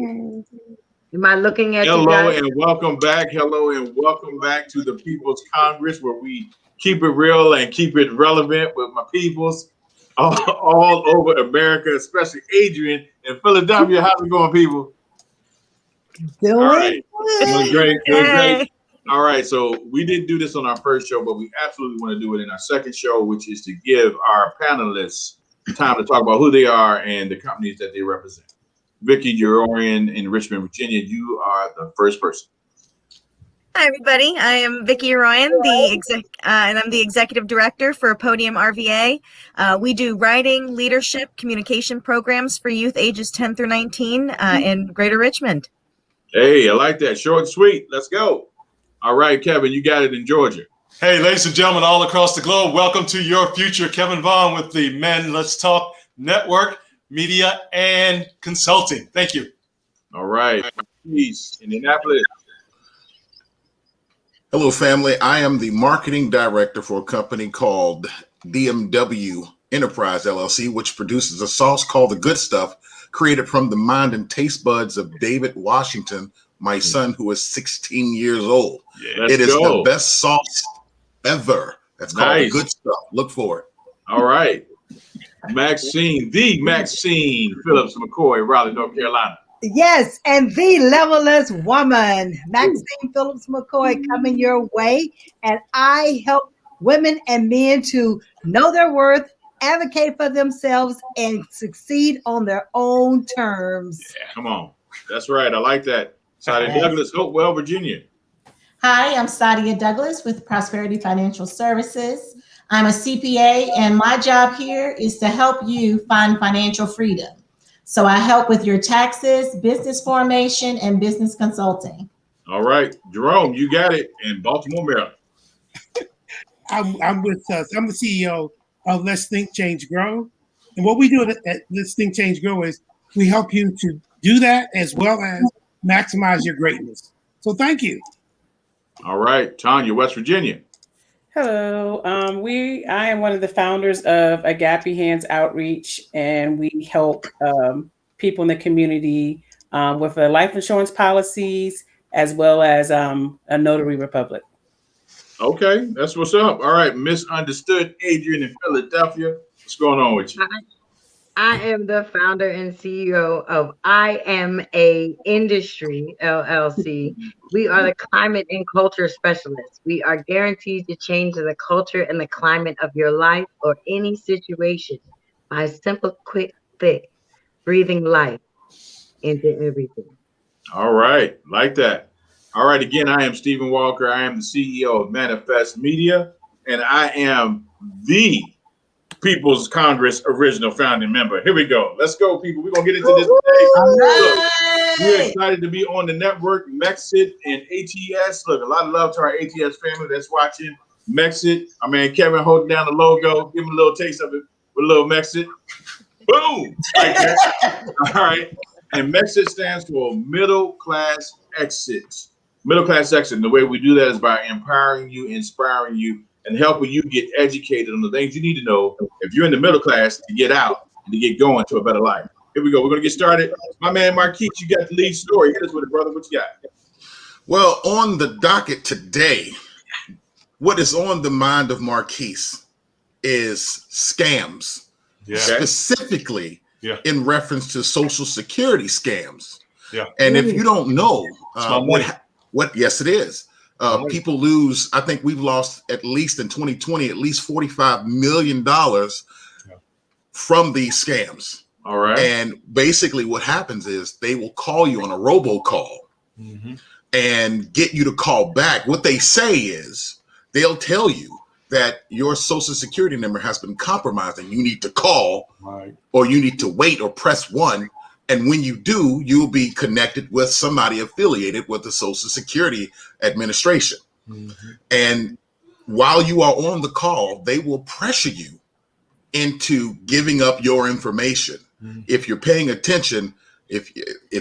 Am I looking at you Hello guys? and welcome back. Hello and welcome back to the People's Congress, where we keep it real and keep it relevant with my peoples all over America, especially Adrian in Philadelphia. How's it going, people? Doing All right. Doing great. Doing great. Hey. All right. So we didn't do this on our first show, but we absolutely want to do it in our second show, which is to give our panelists time to talk about who they are and the companies that they represent. Vicki Jurian in Richmond, Virginia, you are the first person. Hi, everybody. I am Vicki Royan, and I'm the executive director for Podium RVA. We do writing, leadership, communication programs for youth ages 10 through 19 in Greater Richmond. Hey, I like that. Short and sweet. Let's go. All right, Kevin, you got it in Georgia. Hey, ladies and gentlemen, all across the globe, welcome to your future. Kevin Vaughan with the Men Let's Talk Network, Media and Consulting. Thank you. All right. Peace. Indianapolis. Hello, family. I am the marketing director for a company called DMW Enterprise LLC, which produces a sauce called The Good Stuff, created from the mind and taste buds of David Washington, my son, who is 16 years old. Yeah, it is the best sauce ever. That's called The Good Stuff. Look for it. All right. Maxine Phillips McCoy, Raleigh, North Carolina. Yes, and the levelless woman, Maxine Phillips McCoy, coming your way. And I help women and men to know their worth, advocate for themselves, and succeed on their own terms. Yeah, come on. That's right. I like that. Saa'dia Douglas, Hopewell, Virginia. Hi, I'm Saa'dia Douglas with Prosperity Financial Services. I'm a CPA, and my job here is to help you find financial freedom. So I help with your taxes, business formation, and business consulting. All right. Jerome, you got it in Baltimore, Maryland. I'm the CEO of Let's Think, Change, Grow. And what we do at Let's Think, Change, Grow is we help you to do that as well as maximize your greatness. So thank you. All right. Tanya, West Virginia. Hello. I am one of the founders of Agape Hands Outreach, and we help people in the community with life insurance policies as well as a notary republic. Okay, that's what's up. All right, Misunderstood Adrian in Philadelphia. What's going on with you? I am the founder and CEO of I Am A Industry LLC. We are the climate and culture specialists. We are guaranteed to change the culture and the climate of your life or any situation by a simple, quick fix, breathing life into everything. All right, like that. All right, again, I am Stephen Walker. I am the CEO of Manifest Media, and I am the People's Congress original founding member. Here we go. Let's go, people. We're going to get into this today. Look, we're excited to be on the network, Mexit and ATS. Look, a lot of love to our ATS family that's watching. Mexit, I mean, Kevin holding down the logo. Give him a little taste of it with a little Mexit. Boom! Like that. All right. And Mexit stands for Middle Class Exits. Middle Class Exit. And the way we do that is by empowering you, inspiring you, and helping you get educated on the things you need to know if you're in the middle class to get out and to get going to a better life. Here we go. We're going to get started. My man, Marquis, you got the lead story. Hit us with it, brother. What you got? Well, on the docket today, what is on the mind of Marquis is scams, specifically in reference to Social Security scams. Yeah. And if you don't know yes, it is. People lose, I think we've lost at least in 2020, at least $45 million from these scams. All right. And basically what happens is they will call you on a robocall and get you to call back. What they say is they'll tell you that your Social Security number has been compromised and you need to call or you need to wait or press 1. And when you do, you'll be connected with somebody affiliated with the Social Security Administration. And while you are on the call, they will pressure you into giving up your information. If you're paying attention, if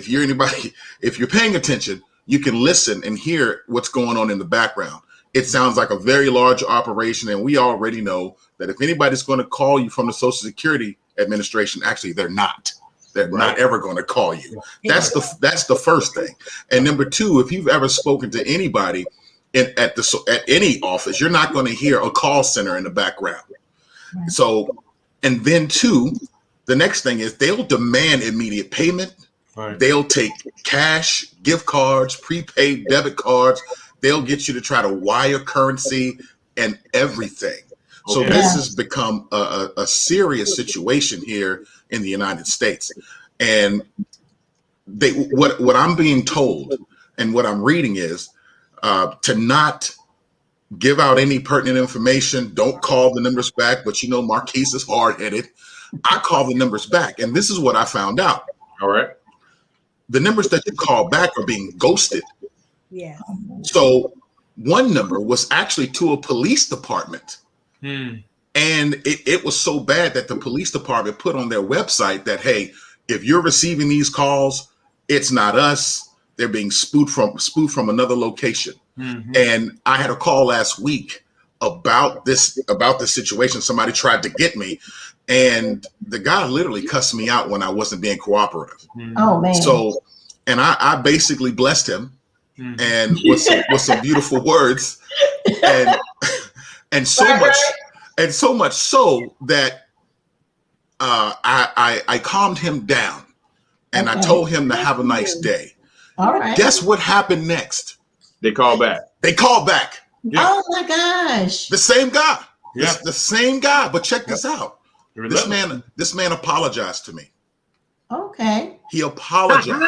you're paying attention, you can listen and hear what's going on in the background. It sounds like a very large operation, and we already know that if anybody's going to call you from the Social Security Administration, actually they're not. They're not ever going to call you. That's the first thing. And number two, if you've ever spoken to anybody at any office, you're not going to hear a call center in the background. Right. So, and then two, the next thing is they'll demand immediate payment. Right. They'll take cash, gift cards, prepaid debit cards. They'll get you to try to wire currency and everything. So this has become a serious situation here in the United States. And what I'm being told and what I'm reading is to not give out any pertinent information. Don't call the numbers back. But Marquis is hard-headed. I call the numbers back. And this is what I found out. All right. The numbers that you call back are being ghosted. Yeah. So one number was actually to a police department. And it was so bad that the police department put on their website that, hey, if you're receiving these calls, it's not us. They're being spoofed from another location. And I had a call last week about this situation. Somebody tried to get me, and the guy literally cussed me out when I wasn't being cooperative. Oh man! So, and I basically blessed him, and with some beautiful words, and so much so that I calmed him down, and I told him to have a nice day. All right. Guess what happened next? They called back. Yeah. Oh my gosh! The same guy. Yeah. The same guy. But check this out. This man apologized to me. Okay. He apologized.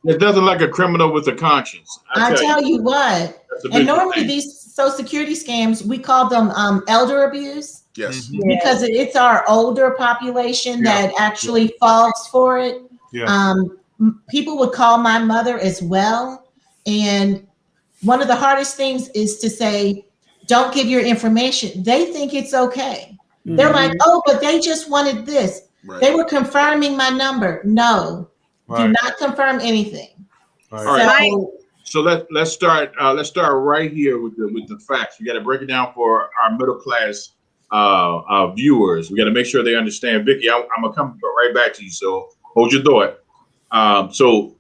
There's nothing like a criminal with a conscience. I tell you what. And normally these Social Security scams, we call them elder abuse. Yes. Because it's our older population that actually falls for it. Yeah. People would call my mother as well. And one of the hardest things is to say, don't give your information. They think it's okay. They're like, oh, but they just wanted this. Right. They were confirming my number. No, do not confirm anything. All right. So let's start right here with the facts. We got to break it down for our middle class viewers. We got to make sure they understand. Vicky, I'm gonna come right back to you. So hold your thought. So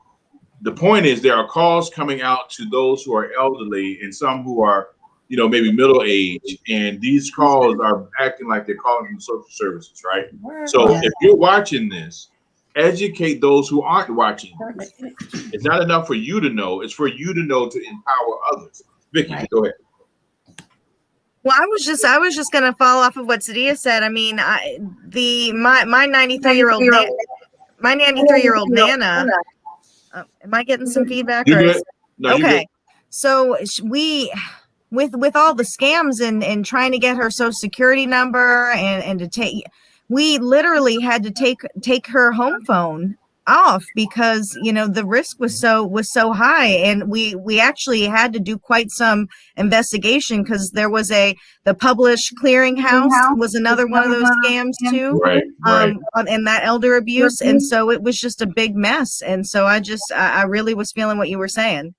the point is, there are calls coming out to those who are elderly and some who are, maybe middle age, and these calls are acting like they're calling from social services, right? So if you're watching this, educate those who aren't watching this. It's not enough for you to know; it's for you to know to empower others. Vicky, go ahead. Well, I was just going to follow off of what Saa'dia said. I mean, my 93-year-old Nana. Am I getting some feedback? No, okay. So we, with all the scams and trying to get her Social Security number and to take, we literally had to take her home phone off because the risk was so high, and we actually had to do quite some investigation because there was the Published Clearinghouse was another one of those scams too, right. And that elder abuse, and so it was just a big mess, and so I really was feeling what you were saying.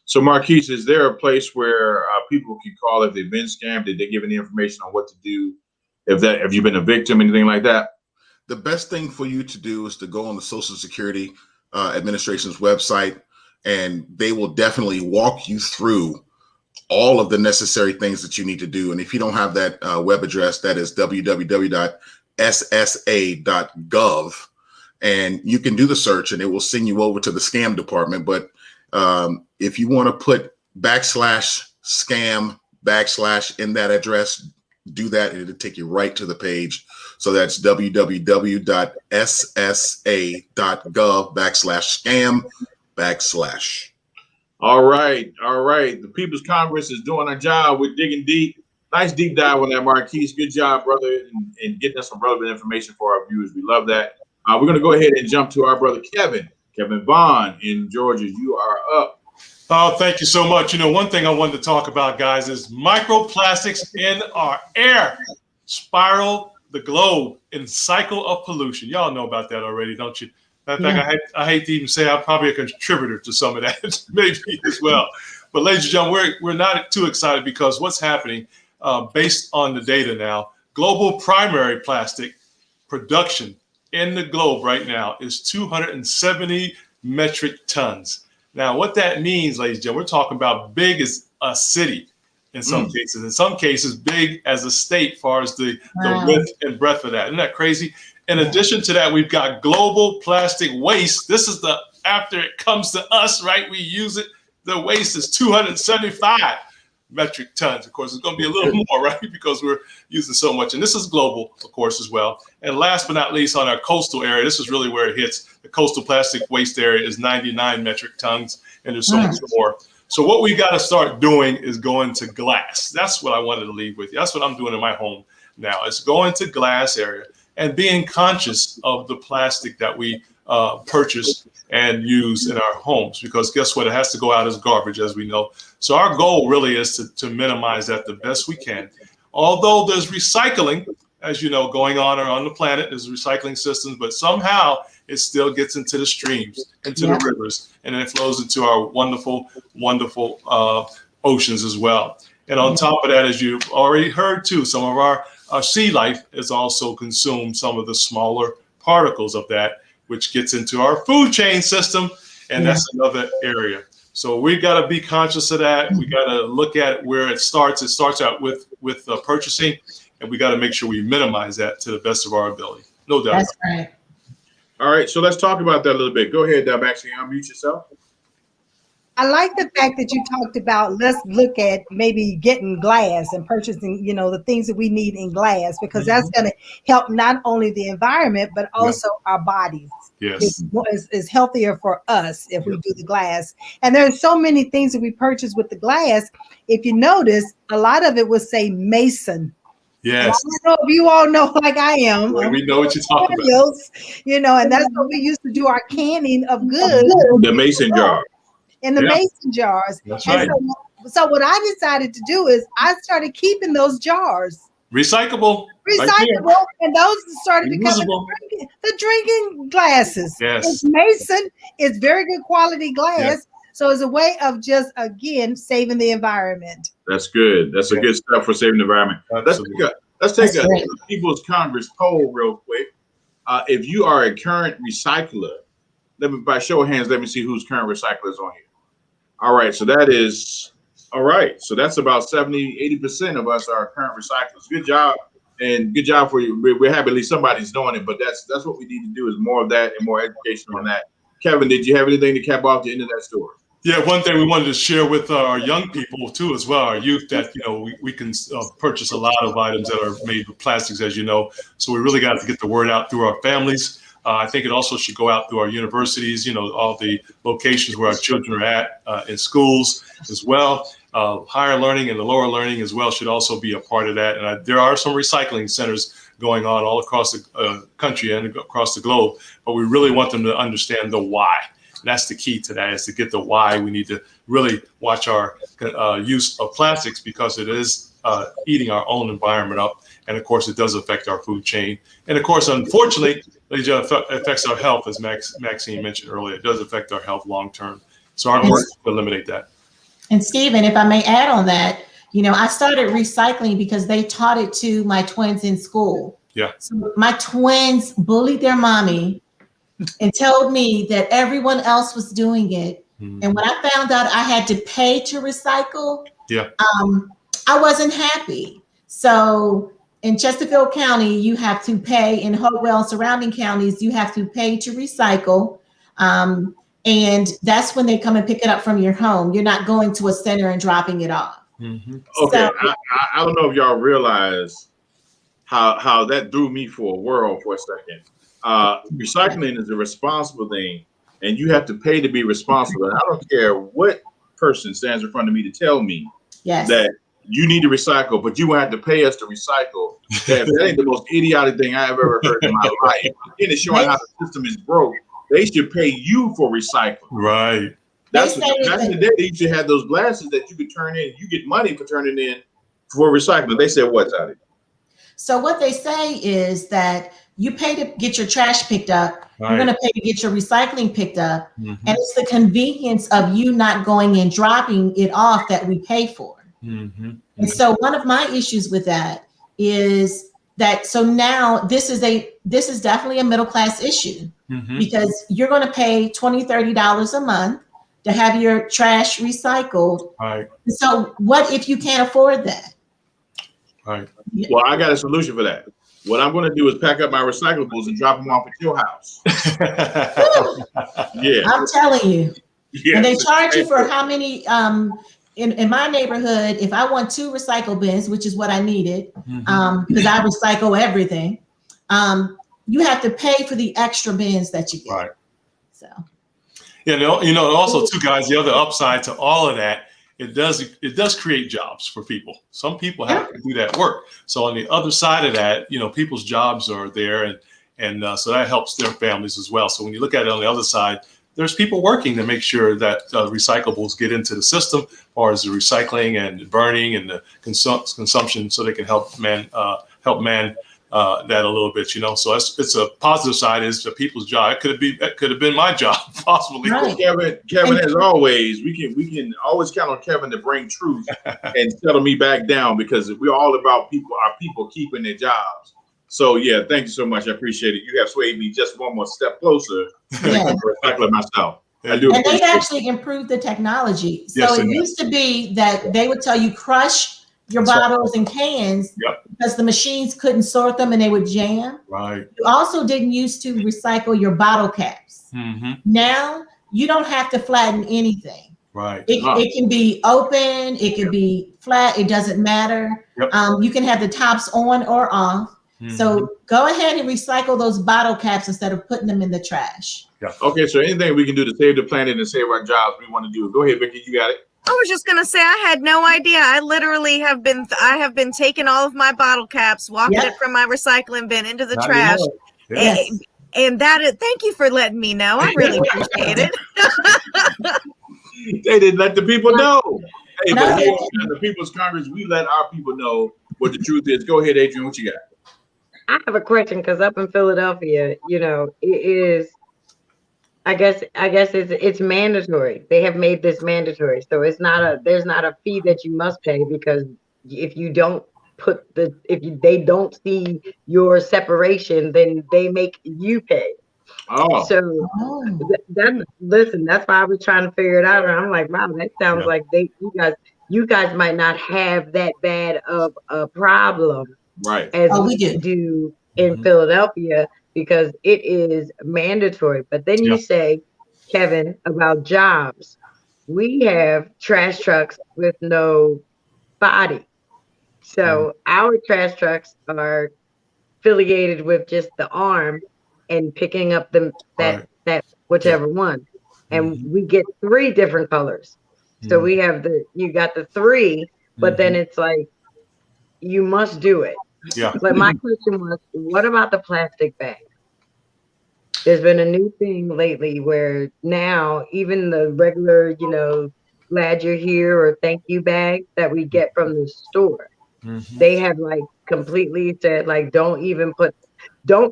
So Marquis, is there a place where people can call if they've been scammed? Did they give any information on what to do? Have you been a victim, anything like that? The best thing for you to do is to go on the Social Security Administration's website, and they will definitely walk you through all of the necessary things that you need to do. And if you don't have that web address, that is www.ssa.gov, and you can do the search and it will send you over to the scam department. But if you want to put /scam/ in that address, do that and it'll take you right to the page. So that's www.ssa.gov/scam/. All right. The People's Congress is doing a job with digging deep. Nice deep dive on that, Marquis. Good job, brother, in getting us some relevant information for our viewers. We love that. We're going to go ahead and jump to our brother Kevin Vaughan in Georgia. You are up. Oh, thank you so much. One thing I wanted to talk about, guys, is microplastics in our air spiral the globe in cycle of pollution. Y'all know about that already, don't you? In fact, I hate to even say I'm probably a contributor to some of that, maybe as well. But ladies and gentlemen, we're not too excited because what's happening based on the data now, global primary plastic production in the globe right now is 270 metric tons. Now, what that means, ladies and gentlemen, we're talking about big as a city in some cases. In some cases, big as a state, as far as the width and breadth of that. Isn't that crazy? In addition to that, we've got global plastic waste. This is the after it comes to us, right? We use it. The waste is 275 metric tons. Of course, it's going to be a little more, right? Because we're using so much. And this is global, of course, as well. And last but not least, on our coastal area, this is really where it hits. The coastal plastic waste area is 99 metric tons, and there's so much more. So what we got to start doing is going to glass. That's what I wanted to leave with you. That's what I'm doing in my home now. It's going to glass area and being conscious of the plastic that we purchase and use in our homes, because guess what? It has to go out as garbage, as we know. So our goal really is to minimize that the best we can. Although there's recycling, as you know, going on the planet, there's recycling systems, but somehow it still gets into the streams, into the rivers, and then it flows into our wonderful, wonderful oceans as well. And on top of that, as you've already heard too, some of our sea life is also consumed some of the smaller particles of that, which gets into our food chain system, and that's another area. So we got to be conscious of that. We got to look at where it starts. It starts out with purchasing, and we got to make sure we minimize that to the best of our ability. No doubt. That's right. All right, so let's talk about that a little bit. Go ahead, Maxine, unmute yourself. I like the fact that you talked about, let's look at maybe getting glass and purchasing, the things that we need in glass, because that's going to help not only the environment, but also our bodies. Yes. It's healthier for us if we do the glass. And there's so many things that we purchase with the glass. If you notice, a lot of it would say Mason. Yes. I don't know if you all know, like I am. We know what you're talking about. And that's what we used to do our canning of goods. The mason jar. In the mason jars. That's right. So what I decided to do is I started keeping those jars. Recyclable. And those started becoming the drinking glasses. Yes. It's mason. It's very good quality glass. Yes. So it's a way of just, again, saving the environment. That's good. That's a good stuff for saving the environment. Let's take a People's Congress poll real quick. If you are a current recycler, by show of hands, let me see who's current recyclers on here. All right, so that is all right. So that's about 70-80% of us are current recyclers. Good job, and good job for you. We're happy at least somebody's doing it, but that's what we need to do is more of that and more education on that. Kevin, did you have anything to cap off the end of that story? Yeah, one thing we wanted to share with our young people too, as well, our youth, that we can purchase a lot of items that are made with plastics, as you know. So we really got to get the word out through our families. I think it also should go out through our universities, all the locations where our children are at in schools as well. Higher learning and the lower learning as well should also be a part of that. And there are some recycling centers going on all across the country and across the globe, but we really want them to understand the why. And that's the key to that, is to get the why. We need to really watch our use of plastics, because it is eating our own environment up. And of course, it does affect our food chain. And of course, unfortunately, it affects our health, as Maxine mentioned earlier. It does affect our health long term. So our goal is to eliminate that. And Stephen, if I may add on that, I started recycling because they taught it to my twins in school. Yeah. So my twins bullied their mommy and told me that everyone else was doing it. And when I found out I had to pay to recycle, I wasn't happy. So in Chesterfield County, you have to pay. In Hopewell and surrounding counties, you have to pay to recycle. And that's when they come and pick it up from your home. You're not going to a center and dropping it off. Okay, so, I don't know if y'all realize how that threw me for a whirl for a second. Recycling is a responsible thing, and you have to pay to be responsible. And I don't care what person stands in front of me to tell me that you need to recycle, but you won't have to pay us to recycle. That ain't the most idiotic thing I've ever heard in my life. And it's showing how the system is broke. They should pay you for recycling. Right. That's the day they used to have those glasses that you could turn in. You get money for turning in for recycling. They said what, Saa'dia? So what they say is that you pay to get your trash picked up. Right. You're going to pay to get your recycling picked up. And it's the convenience of you not going and dropping it off that we pay for. And so one of my issues with that is that so now this is definitely a middle class issue because you're going to pay $20-$30 a month to have your trash recycled. Right. So what if you can't afford that? Right. Well, I got a solution for that. What I'm going to do is pack up my recyclables and drop them off at your house. Yeah. I'm telling you. Yeah. And they charge you for how many, in my neighborhood, if I want 2 recycle bins, which is what I needed, because I recycle everything, you have to pay for the extra bins that you get. Right. So. Yeah, also too, guys, the other upside to all of that, it does create jobs for people. Some people have to do that work. So on the other side of that, people's jobs are there, and so that helps their families as well. So when you look at it on the other side, there's people working to make sure that recyclables get into the system, as far as the recycling and burning and the consumption, so they can help man that a little bit, So it's a positive side is the people's job. It could have been my job, possibly. Right. Kevin, as always, we can always count on Kevin to bring truth and settle me back down, because we're all about our people keeping their jobs. So yeah, thank you so much. I appreciate it. You have swayed me just one more step closer to recycling myself. I do. And they've actually improved the technology. So Yes, it used to be that they would tell you crush your bottles and cans because the machines couldn't sort them and they would jam. Right. You also didn't used to recycle your bottle caps. Now you don't have to flatten anything. Right. It can be open, it can be flat, it doesn't matter. You can have the tops on or off. So go ahead and recycle those bottle caps instead of putting them in the trash. Yeah. Okay, so anything we can do to save the planet and save our jobs, we want to do it. Go ahead, Vicki, you got it. I was just gonna say I had no idea. I literally have been taking all of my bottle caps, walking it from my recycling bin into the trash. And thank you for letting me know. I really appreciate it. They didn't let the people know. Hey, but here in the People's Congress, we let our people know what the truth is. Go ahead, Adrian, what you got? I have a question, because up in Philadelphia, it is, I guess it's mandatory. They have made this mandatory. So there's not a fee that you must pay, because if you don't they don't see your separation, then they make you pay. Oh. So that's why I was trying to figure it out. And I'm like, wow, that sounds like you guys might not have that bad of a problem. Right. As we do in Philadelphia, because it is mandatory. But then you say, Kevin, about jobs. We have trash trucks with no body. So our trash trucks are affiliated with just the arm and picking up that whichever one. And we get 3 different colors. So we have you got the 3, but then it's like, you must do it. Yeah. But my question was, what about the plastic bag? There's been a new thing lately where now even the regular, glad you're here or thank you bag that we get from the store, they have like completely said, like, don't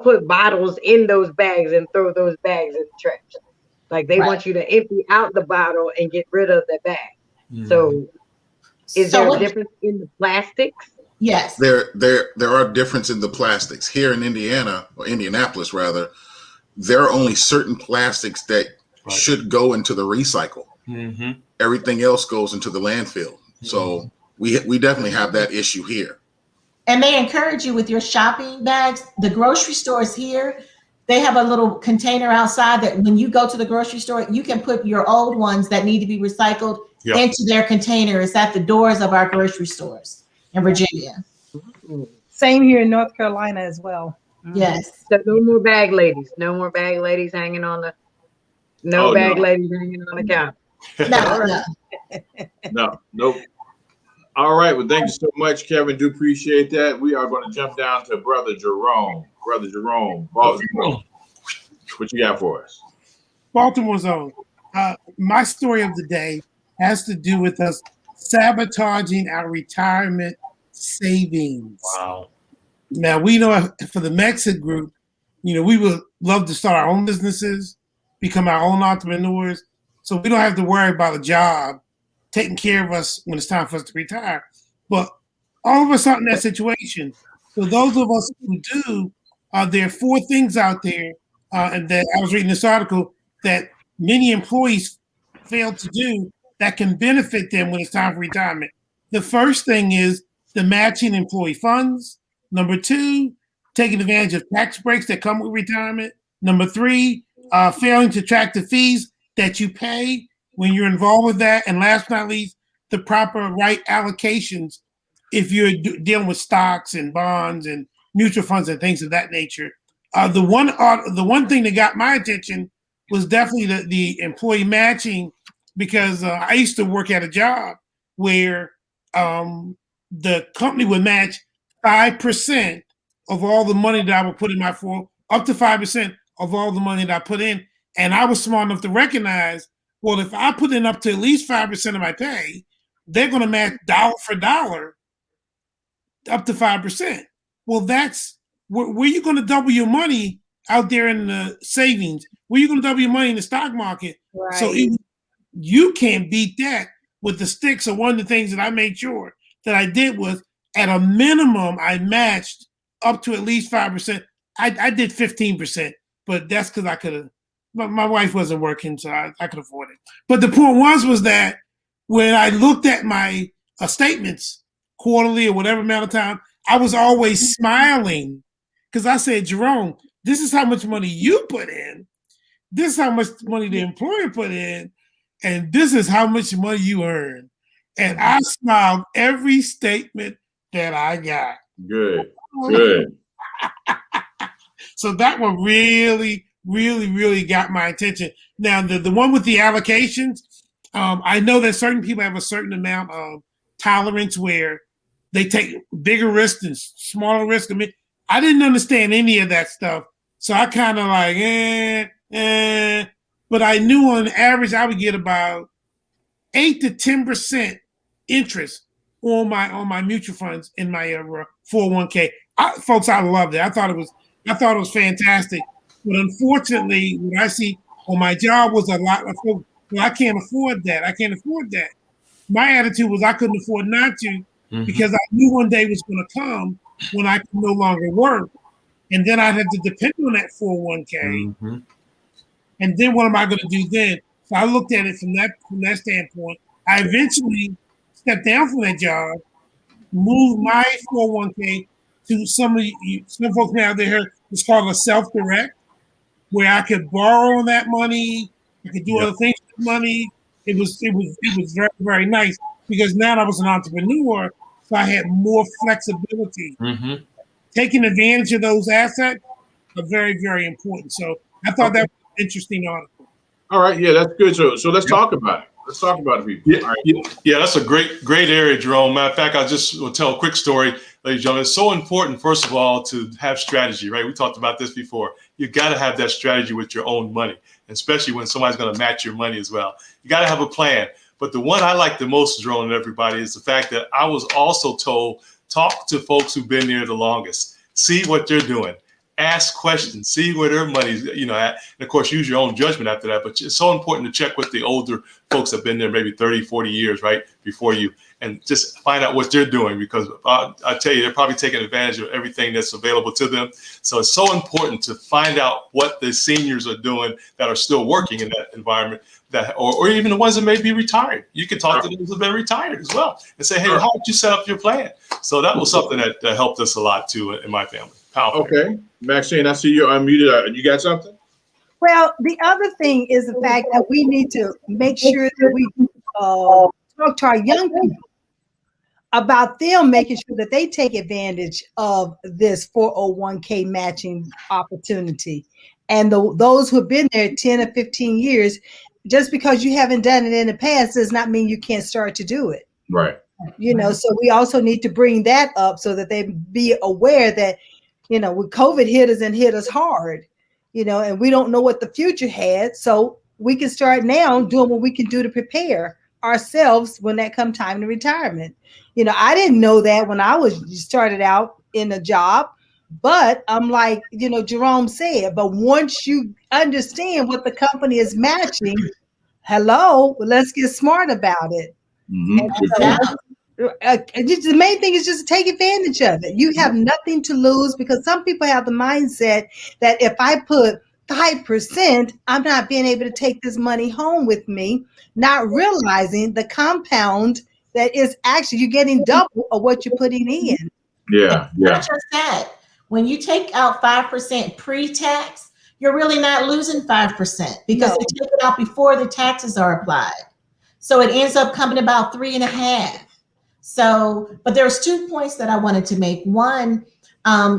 put bottles in those bags and throw those bags in the trash. Like they want you to empty out the bottle and get rid of the bag. So is there a difference in the plastics? Yes. There are differences in the plastics. Here in Indiana, or Indianapolis rather, there are only certain plastics that should go into the recycle. Everything else goes into the landfill. So we definitely have that issue here. And they encourage you with your shopping bags. The grocery stores here, they have a little container outside that when you go to the grocery store, you can put your old ones that need to be recycled into their container. It's at the doors of our grocery stores in Virginia. Same here in North Carolina as well. Yes. So no more bag ladies. No more bag ladies hanging on the ladies hanging on the counter. No. Nope. All right. Well, thank you so much, Kevin. Do appreciate that. We are going to jump down to Brother Jerome. Brother Jerome, Baltimore. What you got for us? Baltimore's own. My story of the day has to do with us sabotaging our retirement savings. Wow. Now, we know for the Mexit group, we would love to start our own businesses, become our own entrepreneurs, so we don't have to worry about a job taking care of us when it's time for us to retire. But all of us aren't in that situation. So those of us who do, there are 4 things out there, and that I was reading this article that many employees fail to do that can benefit them when it's time for retirement. The first thing is the matching employee funds. Number 2, taking advantage of tax breaks that come with retirement. Number 3, failing to track the fees that you pay when you're involved with that. And last but not least, the proper right allocations if you're dealing with stocks and bonds and mutual funds and things of that nature. The one thing that got my attention was definitely the employee matching, because I used to work at a job where the company would match 5% of all the money that I would put in my up to 5% of all the money that I put in. And I was smart enough to recognize, well, if I put in up to at least 5% of my pay, they're going to match dollar for dollar up to 5%. Well, that's where you're going to double your money out there in the savings. Where you're going to double your money in the stock market. Right. So you can't beat that with the sticks. So one of the things that I made sure that I did was, at a minimum, I matched up to at least 5%. I did 15%, but that's because I could have. My wife wasn't working, so I could afford it. But the point was that when I looked at my statements, quarterly or whatever amount of time, I was always smiling, because I said, Jerome, this is how much money you put in. This is how much money the employer put in. And this is how much money you earn. And I smiled every statement that I got. Good. So that one really, really, really got my attention. Now, the one with the allocations, I know that certain people have a certain amount of tolerance where they take bigger risks and smaller risks. I mean, I didn't understand any of that stuff. So I kind of like, but I knew on average I would get about 8 to 10% interest on my mutual funds in my 401k. Folks, I loved it. I thought it was fantastic. But unfortunately, what I see on my job was a lot of folks, well, I can't afford that. My attitude was I couldn't afford not to, because I knew one day was going to come when I could no longer work. And then I'd have to depend on that 401k. And then what am I going to do then? So I looked at it from that standpoint. I eventually stepped down from that job, moved my 401k to some folks now they heard it's called a self-direct, where I could borrow on that money, I could do other things with money. It was very, very nice, because now I was an entrepreneur, so I had more flexibility. Taking advantage of those assets are very, very important. So I thought that was an interesting article. All right, yeah, that's good. So let's talk about it. Let's talk about it, people. Yeah, that's a great area, Jerome. Matter of fact, I just will tell a quick story, ladies and gentlemen. It's so important, first of all, to have strategy, right? We talked about this before. You got to have that strategy with your own money, especially when somebody's going to match your money as well. You got to have a plan. But the one I like the most, Jerome, and everybody, is the fact that I was also told, talk to folks who've been there the longest. See what they're doing. Ask questions, see where their money's, at. And of course, use your own judgment after that. But it's so important to check with the older folks that have been there maybe 30, 40 years, right, before you, and just find out what they're doing, because I tell you, they're probably taking advantage of everything that's available to them. So it's so important to find out what the seniors are doing that are still working in that environment, that or even the ones that may be retired. You can talk to those who've been retired as well and say, hey, how did you set up your plan? So that was something that helped us a lot too in my family. Powerful. Okay, Maxine, I see you're unmuted. You got something? Well, the other thing is the fact that we need to make sure that we talk to our young people about them making sure that they take advantage of this 401k matching opportunity. And those who have been there 10 or 15 years, just because you haven't done it in the past does not mean you can't start to do it. Right. So we also need to bring that up so that they be aware that, when COVID hit us hard, and we don't know what the future had. So we can start now doing what we can do to prepare ourselves when that come time to retirement. I didn't know that when I started out in a job, but I'm like, Jerome said, but once you understand what the company is matching, let's get smart about it. the main thing is just to take advantage of it. You have nothing to lose, because some people have the mindset that if I put 5%, I'm not being able to take this money home with me, not realizing the compound that is actually you're getting double of what you're putting in. Yeah, Not just that. When you take out 5% pre-tax, you're really not losing 5% because No. they take it out before the taxes are applied. So it ends up coming about 3.5. So, but there's 2 points that I wanted to make. One,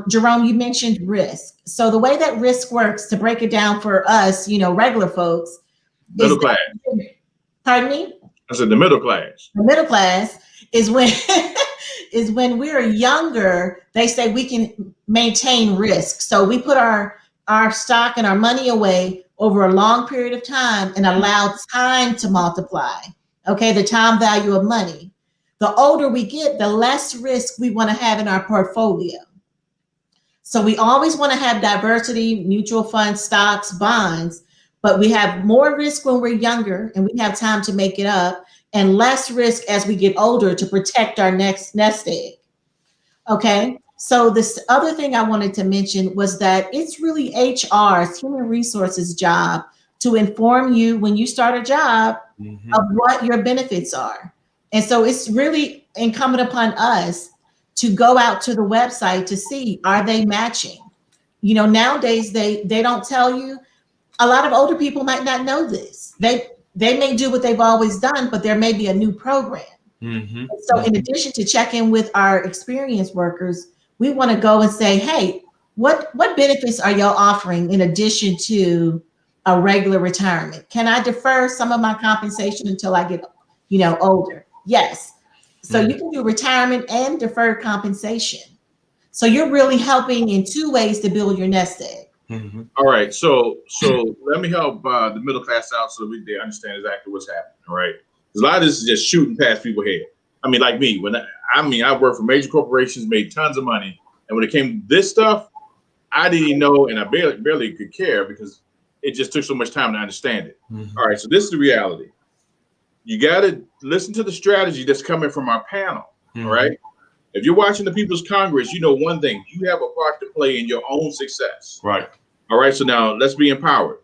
Jerome, you mentioned risk. So the way that risk works, to break it down for us, regular folks, middle class. Pardon me? I said the middle class. The middle class is when is when we're younger. They say we can maintain risk. So we put our stock and our money away over a long period of time and allow time to multiply. Okay, the time value of money. The older we get, the less risk we want to have in our portfolio. So we always want to have diversity, mutual funds, stocks, bonds, but we have more risk when we're younger and we have time to make it up, and less risk as we get older to protect our next nest egg. Okay, so this other thing I wanted to mention was that it's really HR's, human resources, job to inform you when you start a job of what your benefits are. And so it's really incumbent upon us to go out to the website to see, are they matching? Nowadays they don't tell you. A lot of older people might not know this. They may do what they've always done, but there may be a new program. So in addition to checking with our experienced workers, we want to go and say, hey, what benefits are y'all offering in addition to a regular retirement? Can I defer some of my compensation until I get, older? Yes. So you can do retirement and deferred compensation. So you're really helping in 2 ways to build your nest egg. All right, so let me help the middle class out so that they understand exactly what's happening. All right, because a lot of this is just shooting past people's head. I mean, like me, I worked for major corporations, made tons of money, and when it came to this stuff, I didn't even know, and I barely could care because it just took so much time to understand it. All right, so this is the reality. You got to listen to the strategy that's coming from our panel. All right. If you're watching the People's Congress, you know one thing: you have a part to play in your own success. Right. All right. So now let's be empowered.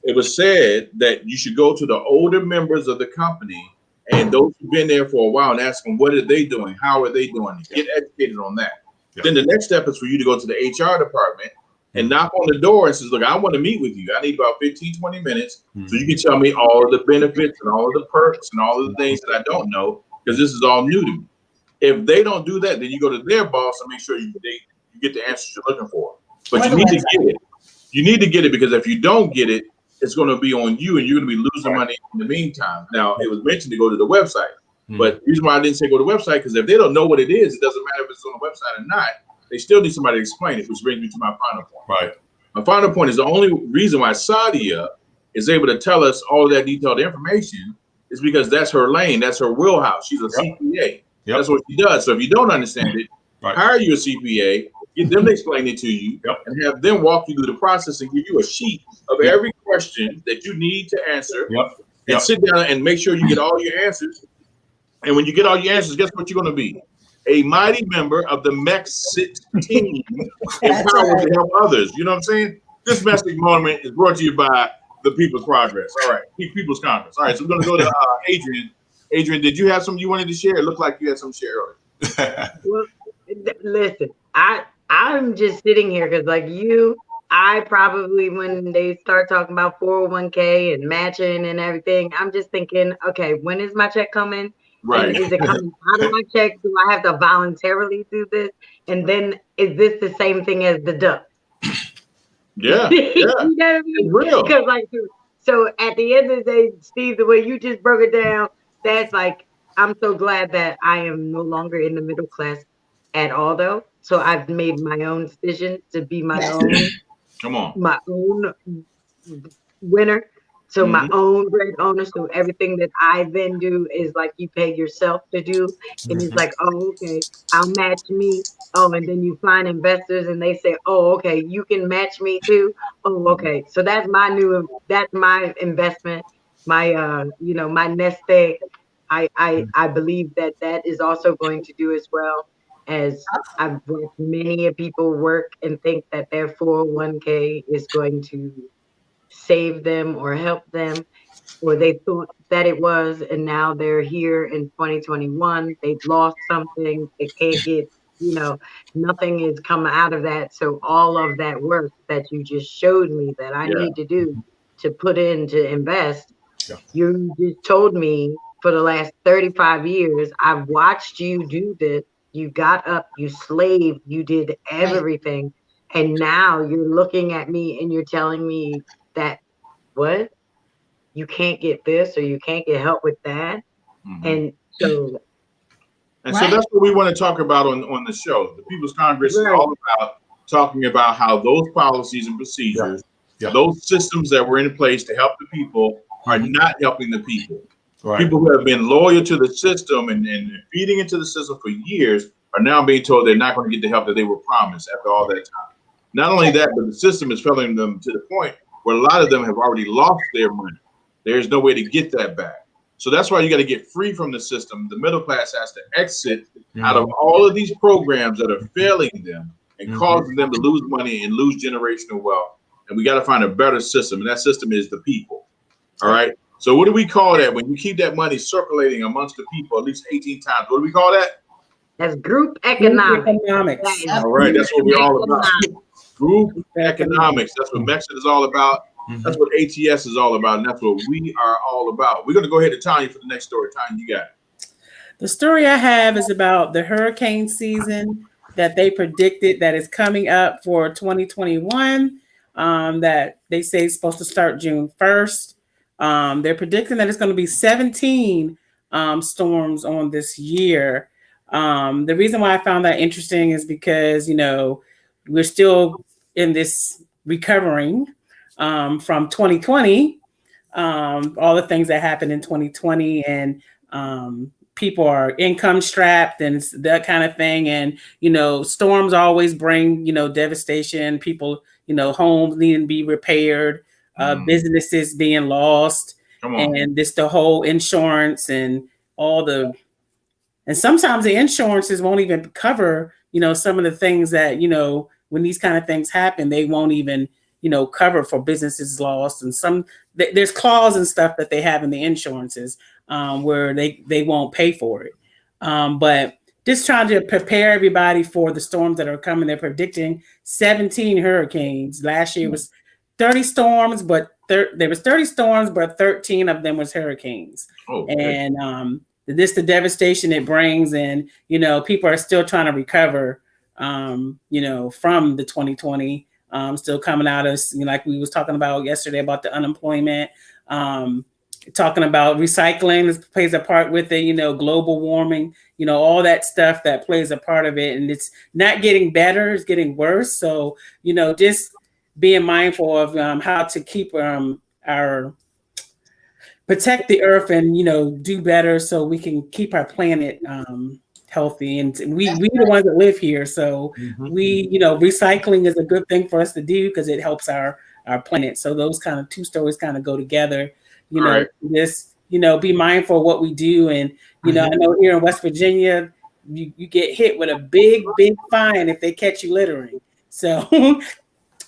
It was said that you should go to the older members of the company and those who've been there for a while and ask them, what are they doing? How are they doing? Get educated on that. Then the next step is for you to go to the HR department and knock on the door and says, look, I want to meet with you. I need about 15, 20 minutes so you can tell me all of the benefits and all of the perks and all of the things that I don't know, because this is all new to me. If they don't do that, then you go to their boss and make sure you get the answers you're looking for. But you need to get it. You need to get it, because if you don't get it, it's going to be on you and you're going to be losing money in the meantime. Now, it was mentioned to go to the website, but the reason why I didn't say go to the website, because if they don't know what it is, it doesn't matter if it's on the website or not. They still need somebody to explain it, which brings me to my final point. Right. My final point is the only reason why Saa'dia is able to tell us all of that detailed information is because that's her lane. That's her wheelhouse. She's a CPA. That's what she does. So if you don't understand it, hire you a CPA, get them to explain it to you, and have them walk you through the process and give you a sheet of every question that you need to answer. And sit down and make sure you get all your answers. And when you get all your answers, guess what you're going to be? A mighty member of the MEX team, empowered to help others. You know what I'm saying? This message moment is brought to you by the People's Progress. All right, People's Congress. All right, so we're going to go to Adrian. Adrian, did you have something you wanted to share? It looked like you had some share earlier. Well, listen, I'm just sitting here because, like you, I probably, when they start talking about 401k and matching and everything, I'm just thinking, okay, when is my check coming? Right. And is it coming out of my check? Do I have to voluntarily do this? And then is this the same thing as the duck? Yeah. You know what I mean? It's real. Because so at the end of the day, Steve, the way you just broke it down, that's like, I'm so glad that I am no longer in the middle class at all, though. So I've made my own decision to be my own winner. So my own great owner. So everything that I then do is like you pay yourself to do. And it's like, oh, okay, I'll match me. Oh, and then you find investors and they say, oh, okay, you can match me too. Oh, okay. So that's my investment, my my nest egg. I believe that that is also going to do as well, as I've watched many people work and think that their 401k is going to save them or help them, or they thought that it was, and now they're here in 2021. They've lost something. They can't get, nothing is coming out of that. So all of that work that you just showed me that I need to do to put in to invest, you just told me for the last 35 years, I've watched you do this. You got up, you slaved, you did everything. And now you're looking at me and you're telling me that, what? You can't get this or you can't get help with that. And so so that's what we want to talk about on the show. The People's Congress is all about talking about how those policies and procedures, those systems that were in place to help the people are not helping the people. People who have been loyal to the system and feeding into the system for years are now being told they're not going to get the help that they were promised after all that time. Not only that, but the system is failing them to the point where a lot of them have already lost their money. There's no way to get that back. So that's why you got to get free from the system. The middle class has to exit out of all of these programs that are failing them and causing them to lose money and lose generational wealth. And we got to find a better system. And that system is the people. All right. So what do we call that when you keep that money circulating amongst the people at least 18 times? What do we call that? That's group economics. All right. That's what we're all about. Group economics. That's what Mexico is all about. That's what ATS is all about, and that's what we are all about. We're going to go ahead to Tanya for the next story. Tanya, you got it. The story I have is about the hurricane season that they predicted that is coming up for 2021, that they say is supposed to start June 1st. They're predicting that it's going to be 17 storms on this year. The reason why I found that interesting is because, we're still in this recovering from 2020, all the things that happened in 2020, and people are income strapped and that kind of thing. And, storms always bring, devastation, people, homes needing to be repaired, businesses being lost, and this, the whole insurance and and sometimes the insurances won't even cover, some of the things that, when these kind of things happen, they won't even, cover for businesses lost. And there's clause and stuff that they have in the insurances where they won't pay for it. But just trying to prepare everybody for the storms that are coming. They're predicting 17 hurricanes. Last year was 30 storms, but there was 30 storms, but 13 of them was hurricanes. And the devastation it brings, and people are still trying to recover from the 2020, still coming out of, like we was talking about yesterday about the unemployment, talking about recycling plays a part with it, global warming, all that stuff that plays a part of it. And it's not getting better, it's getting worse. So, just being mindful of how to keep protect the earth and, do better so we can keep our planet healthy. And we the ones that live here. So recycling is a good thing for us to do because it helps our planet. So those kind of two stories kind of go together, just, be mindful of what we do. And, I know here in West Virginia, you get hit with a big fine if they catch you littering. So.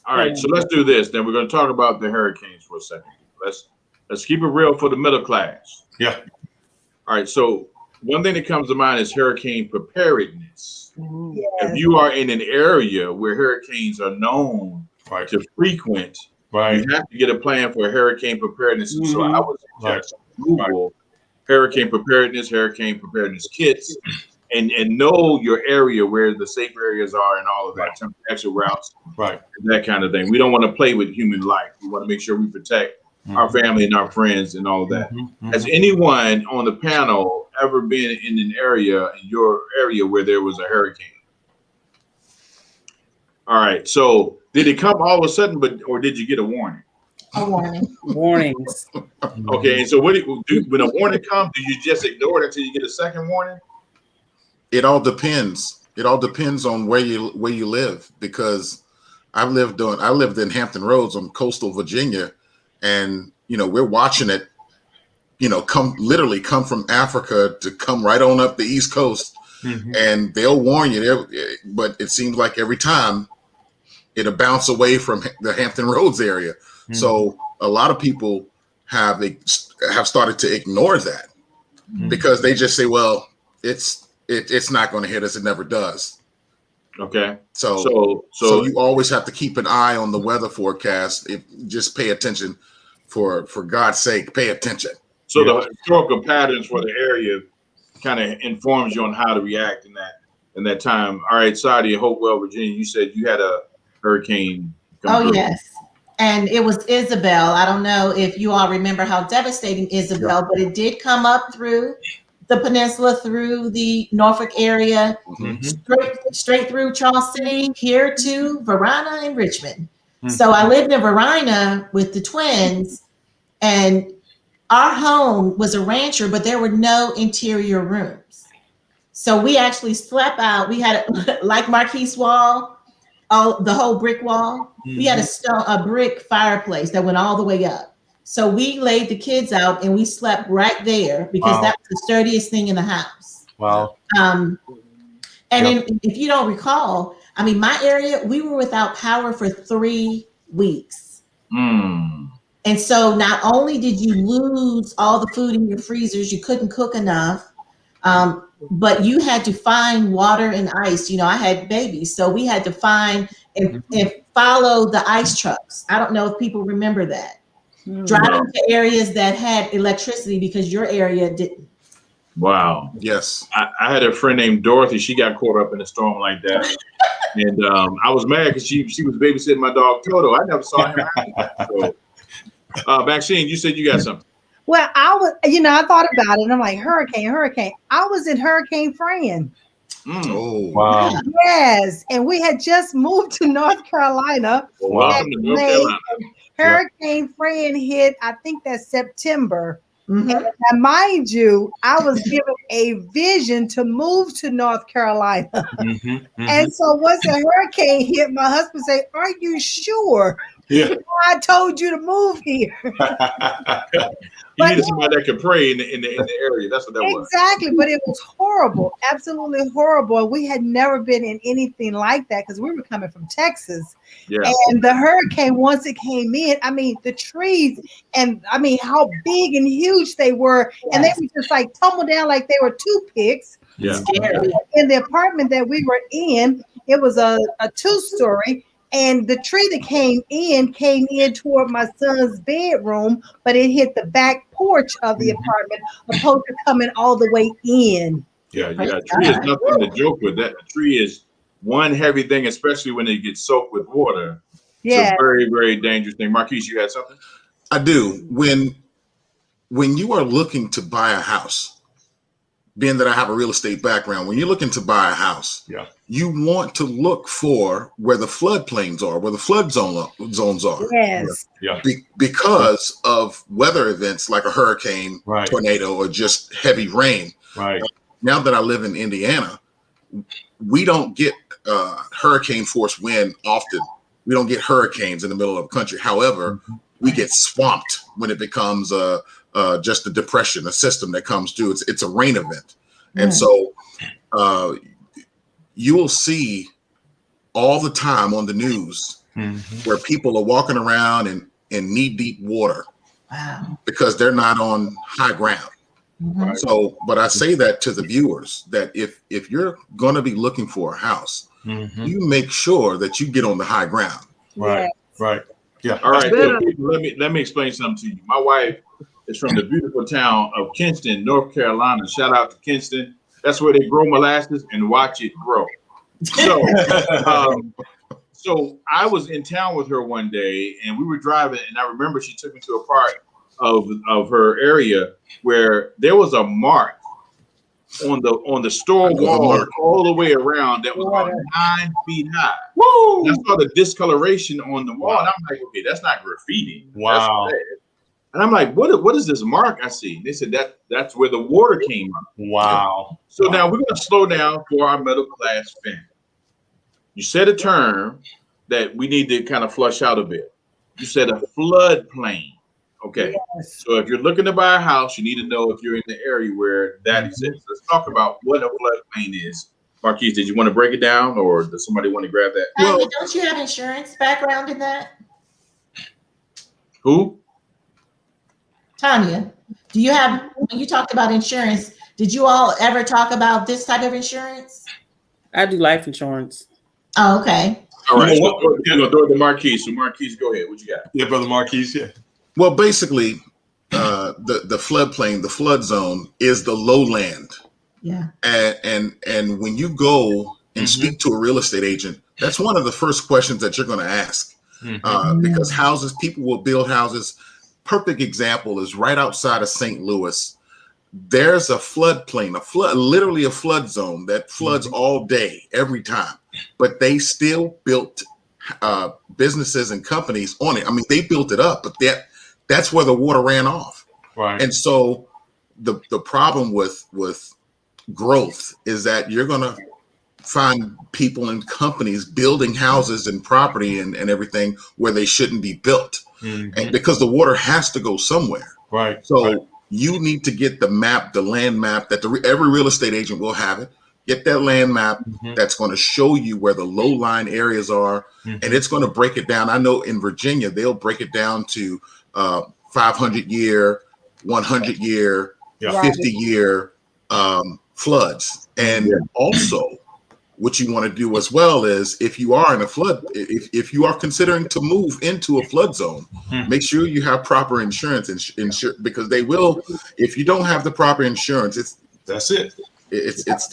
All right. So let's do this. Then we're going to talk about the hurricanes for a second. Let's keep it real for the middle class. Yeah. All right. So one thing that comes to mind is hurricane preparedness. Yes. If you are in an area where hurricanes are known to frequent, you have to get a plan for hurricane preparedness. And so I would suggest Google hurricane preparedness kits, and know your area, where the safe areas are and all of that, exit routes, that kind of thing. We don't want to play with human life. We want to make sure we protect our family and our friends and all of that. Has anyone on the panel ever been in your area where there was a hurricane? All right. So did it come all of a sudden, or did you get a warning? A warning. Warnings. Okay. And so when a warning comes, do you just ignore it until you get a second warning? It all depends. It all depends on where you live, because I lived in Hampton Roads on coastal Virginia, and we're watching it come from Africa to come right on up the East Coast, and they'll warn you. But it seems like every time it'll bounce away from the Hampton Roads area. So a lot of people have started to ignore that because they just say, well, it's not going to hit us. It never does. Okay. So you always have to keep an eye on the weather forecast. Just pay attention. For God's sake, pay attention. So the historical patterns for the area kind of informs you on how to react in that time. All right, Saa'dia, Hopewell, Virginia, you said you had a hurricane come through. Yes. And it was Isabel. I don't know if you all remember how devastating Isabel, but it did come up through the peninsula, through the Norfolk area, straight through Charles City, here to Varina and Richmond. So I lived in Varina with the twins, and our home was a rancher, but there were no interior rooms. So we actually slept out. We had, like Marquis wall, the whole brick wall. We had a brick fireplace that went all the way up. So we laid the kids out and we slept right there because that was the sturdiest thing in the house. Wow. If you don't recall, I mean, my area, we were without power for 3 weeks. And so not only did you lose all the food in your freezers, you couldn't cook enough, but you had to find water and ice. I had babies, so we had to find and follow the ice trucks. I don't know if people remember that. Driving to areas that had electricity because your area didn't. Wow. Yes. I had a friend named Dorothy. She got caught up in a storm like that. And I was mad because she was babysitting my dog Toto. I never saw him. So, Maxine, you said you got something. Well, I was, I thought about it and I'm like, hurricane. I was in Hurricane Fran. Oh, wow. Yes. And we had just moved to North Carolina. Welcome to North Carolina. Hurricane Fran hit, I think that's September. And now, mind you, I was given a vision to move to North Carolina. And so once the hurricane hit, my husband said, "Are you sure? Yeah. I told you to move here." You needed somebody that could pray in the area. That's what that was. Exactly. But it was horrible. Absolutely horrible. We had never been in anything like that because we were coming from Texas. Yeah. And the hurricane, once it came in, I mean, the trees and I mean, how big and huge they were. Yes. And they were just like tumbled down like they were toothpicks. Yeah. In the apartment that we were in, it was a 2-story. And the tree that came in toward my son's bedroom, but it hit the back porch of the apartment, opposed to coming all the way in. Yeah. Tree is nothing to joke with. That a tree is one heavy thing, especially when it gets soaked with water. Yeah, it's a very, very dangerous thing. Marquis, you had something? I do. When you are looking to buy a house, being that I have a real estate background, when you're looking to buy a house, you want to look for where the floodplains are, where the flood zones are. Yes. Because of weather events like a hurricane, tornado, or just heavy rain. Right. Now that I live in Indiana, we don't get hurricane force wind often. We don't get hurricanes in the middle of the country. However, we get swamped when it becomes just a depression, a system that comes through. It's a rain event. And so you will see all the time on the news where people are walking around in knee-deep water because they're not on high ground. So, but I say that to the viewers that if you're going to be looking for a house, you make sure that you get on the high ground. Right. Yeah. All right. So let me explain something to you. My wife is from the beautiful town of Kinston, North Carolina. Shout out to Kinston. That's where they grow molasses and watch it grow. So, so I was in town with her one day, and we were driving, and I remember she took me to a part of her area where there was a mark on the store wall all the way around that was about 9 feet high. Woo! And I saw the discoloration on the wall, and I'm like, okay, that's not graffiti. Wow. That's bad. And I'm like, what is this mark I see? And they said that's where the water came up. Wow. So now we're going to slow down for our middle class family. You said a term that we need to kind of flush out a bit. You said a floodplain. Okay. Yes. So if you're looking to buy a house, you need to know if you're in the area where that exists. Let's talk about what a floodplain is. Marquis, did you want to break it down, or does somebody want to grab that? Tanya, don't you have insurance background in that? Who? Tanya, do you have, when you talked about insurance, did you all ever talk about this type of insurance? I do life insurance. Oh, okay. All right. You know So we're going to throw it to Marquis. So Marquis, go ahead. What you got? Yeah, brother Marquis. Yeah. Well, basically, the floodplain, the flood zone, is the lowland. Yeah. And when you go and speak to a real estate agent, that's one of the first questions that you're going to ask, because people will build houses. Perfect example is right outside of St. Louis. There's a floodplain, literally a flood zone that floods all day, every time. But they still built businesses and companies on it. I mean, they built it up, but that's where the water ran off. Right. And so the problem with growth is that you're going to find people and companies building houses and property and everything where they shouldn't be built. And because the water has to go somewhere. Right. So you need to get the map, the land map that every real estate agent will have it. Get that land map that's going to show you where the low lying areas are, and it's going to break it down. I know in Virginia, they'll break it down to 500 year, 100 year, 50 year floods. And also what you want to do as well is if you are in a flood, if you are considering to move into a flood zone, make sure you have proper insurance, because they will, if you don't have the proper insurance, it's terrible. You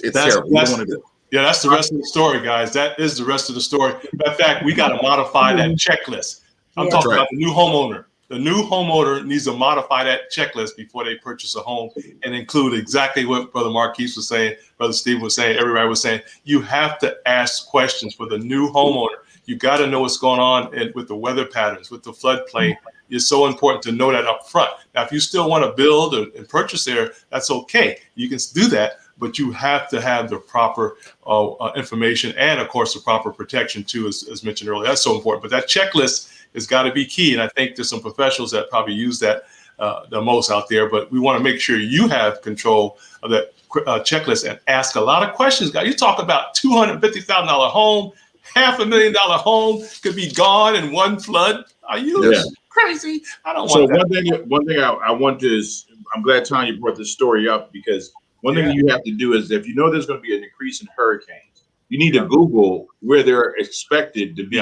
don't want to do it. Yeah, that's the rest of the story, guys. That is the rest of the story. In fact, we got to modify that checklist. I'm talking about the new homeowner. The new homeowner needs to modify that checklist before they purchase a home and include exactly what Brother Marquis was saying, Brother Stephen was saying, everybody was saying. You have to ask questions for the new homeowner. You got to know what's going on with the weather patterns, with the floodplain. It's so important to know that up front. Now, if you still want to build and purchase there, that's okay. You can do that, but you have to have the proper information and, of course, the proper protection, too, as mentioned earlier. That's so important. But that checklist has got to be key. And I think there's some professionals that probably use that the most out there. But we want to make sure you have control of that checklist and ask a lot of questions. Guys, you talk about $250,000 home, $500,000 home could be gone in one flood. Are you crazy? I don't want that. One thing I want to is, I'm glad Tanya brought this story up, because one thing you have to do is, if you know there's going to be an increase in hurricanes, you need to Google where they're expected to be.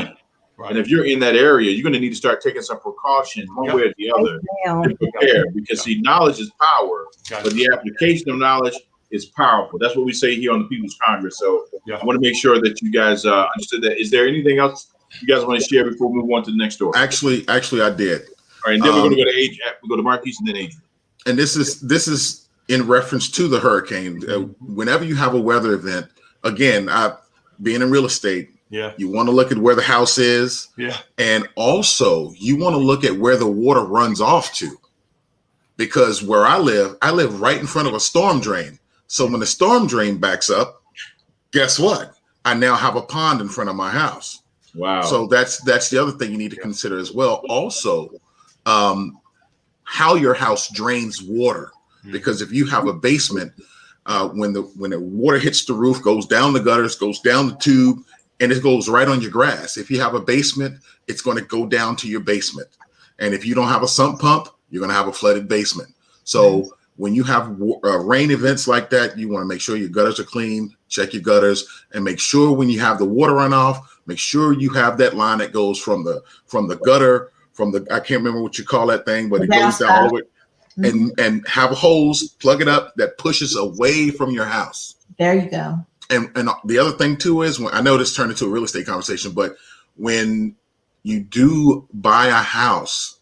Right. And if you're in that area, you're going to need to start taking some precaution one way or the other to prepare, because see, knowledge is power, but the application of knowledge is powerful. That's what we say here on the People's Congress. So I want to make sure that you guys understood that. Is there anything else you guys want to share before we move on to the next story? Actually, I did. All right, and then we're going to go to we go to Marquis and then Adrian. And this is in reference to the hurricane. Whenever you have a weather event, again, being in real estate, you want to look at where the house is. And also you want to look at where the water runs off to, because where I live right in front of a storm drain. So when the storm drain backs up, guess what? I now have a pond in front of my house. Wow. So that's the other thing you need to consider as well. Also, how your house drains water, because if you have a basement, when the water hits the roof, goes down the gutters, goes down the tube, and it goes right on your grass. If you have a basement, it's going to go down to your basement. And if you don't have a sump pump, you're going to have a flooded basement. So when you have rain events like that, you want to make sure your gutters are clean, check your gutters, and make sure when you have the water runoff, make sure you have that line that goes from the gutter, I can't remember what you call that thing, but it goes down all the way, and have a hose, plug it up, that pushes away from your house. There you go. And the other thing too is, when I know this turned into a real estate conversation, but when you do buy a house,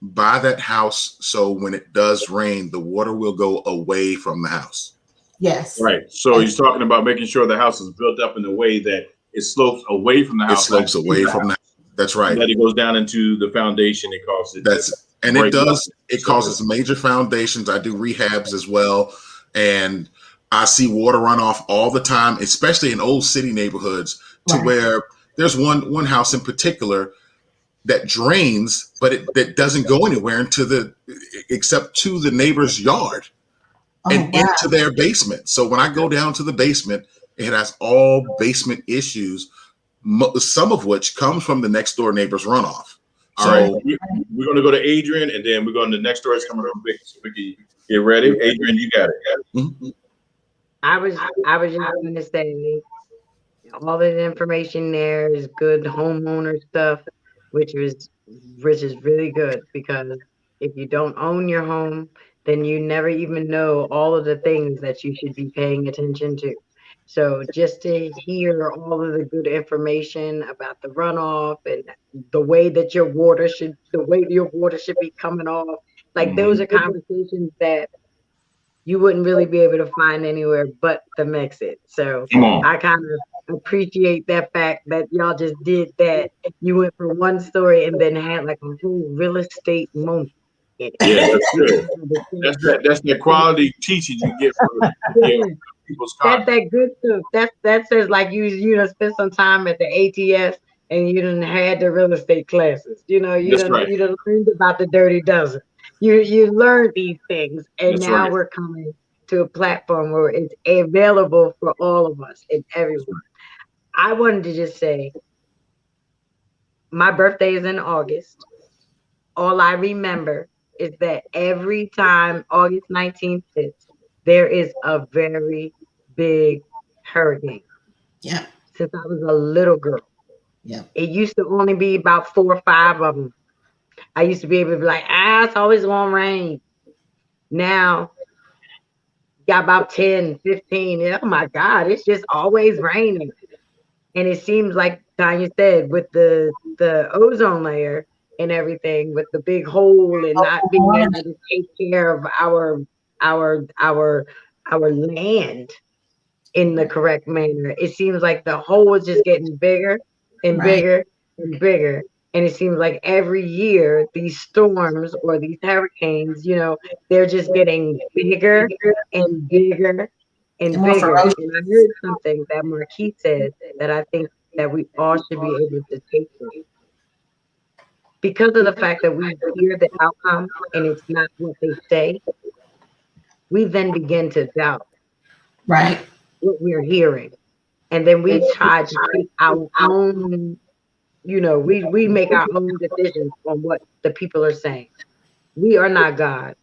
buy that house so when it does rain, the water will go away from the house. Yes. Right. So he's talking about making sure the house is built up in a way that it slopes away from the house. It slopes away from the house. That's right. That it goes down into the foundation. It causes it does. It causes major foundations. I do rehabs as well, and I see water run off all the time, especially in old city neighborhoods, to where there's one house in particular. that drains, but that doesn't go anywhere except to the neighbor's yard and into their basement. So when I go down to the basement, it has all basement issues, some of which comes from the next door neighbor's runoff. All right, we're going to go to Adrian, and then we're going to the next door. It's coming from Vicky. So Vicky, get ready. Adrian, you got it. Mm-hmm. I was just going to say, all the information there is good homeowner stuff, which is really good, because if you don't own your home, then you never even know all of the things that you should be paying attention to. So just to hear all of the good information about the runoff and the way that your water should be coming off, like those are conversations that you wouldn't really be able to find anywhere but the Mexit. So I kind of appreciate that fact that y'all just did that. You went from one story and then had like a whole real estate moment. Yeah, that's good. That's the quality teaching you get from people's That's that good stuff. That says like you done spent some time at the ATS and you done had the real estate classes. You done learned about the dirty dozen. You learned these things, and now we're coming to a platform where it's available for all of us and everyone. I wanted to just say, my birthday is in August. All I remember is that every time August 19th hits, there is a very big hurricane. Yeah. Since I was a little girl. Yeah. It used to only be about 4 or 5 of them. I used to be able to be like, it's always gonna rain. Now, got about 10, 15. Oh my God, it's just always raining. And it seems like Tanya said, with the ozone layer and everything, with the big hole and not being able to take care of our land in the correct manner, it seems like the hole is just getting bigger and bigger and bigger. And it seems like every year these storms or these hurricanes, they're just getting bigger and bigger and bigger. And I heard something that Marquis said that I think that we all should be able to take from. Because of the fact that we hear the outcome and it's not what they say, we then begin to doubt what we're hearing. And then we try to take our own, we make our own decisions on what the people are saying. We are not God.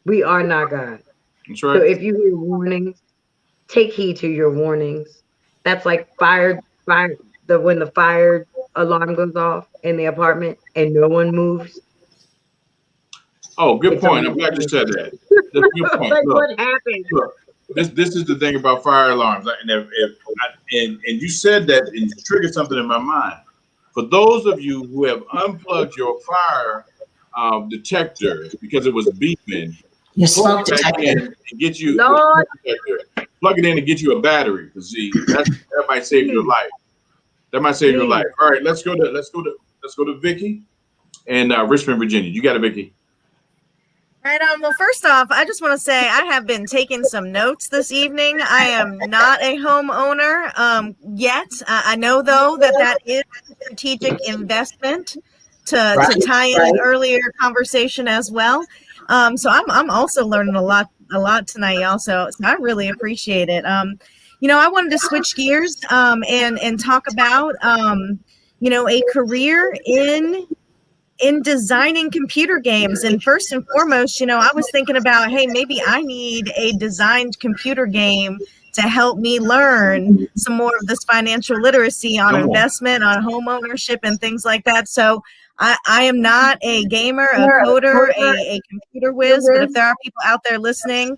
We are not God. That's right. So if you hear warnings, take heed to your warnings. That's like when the fire alarm goes off in the apartment and no one moves. Oh, good point. I'm glad you said that. That's a good point. Like, what happened? Look, this is the thing about fire alarms. And you said that, and you triggered something in my mind. For those of you who have unplugged your fire detector because it was beeping, your smoke detector, and get you plug it in and get you a battery. See, that might save your life. That might save your life. All right, let's go to Vicky and Richmond, Virginia. You got it, Vicky. Right. Well, first off, I just want to say I have been taking some notes this evening. I am not a homeowner yet. I know, though, that is a strategic investment to tie in an earlier conversation as well. So I'm also learning a lot tonight, also. So I really appreciate it. I wanted to switch gears and talk about a career in designing computer games. And first and foremost, I was thinking about, hey, maybe I need a designed computer game to help me learn some more of this financial literacy on investment, on home ownership and things like that. So I am not a gamer, a coder, a computer whiz, but if there are people out there listening,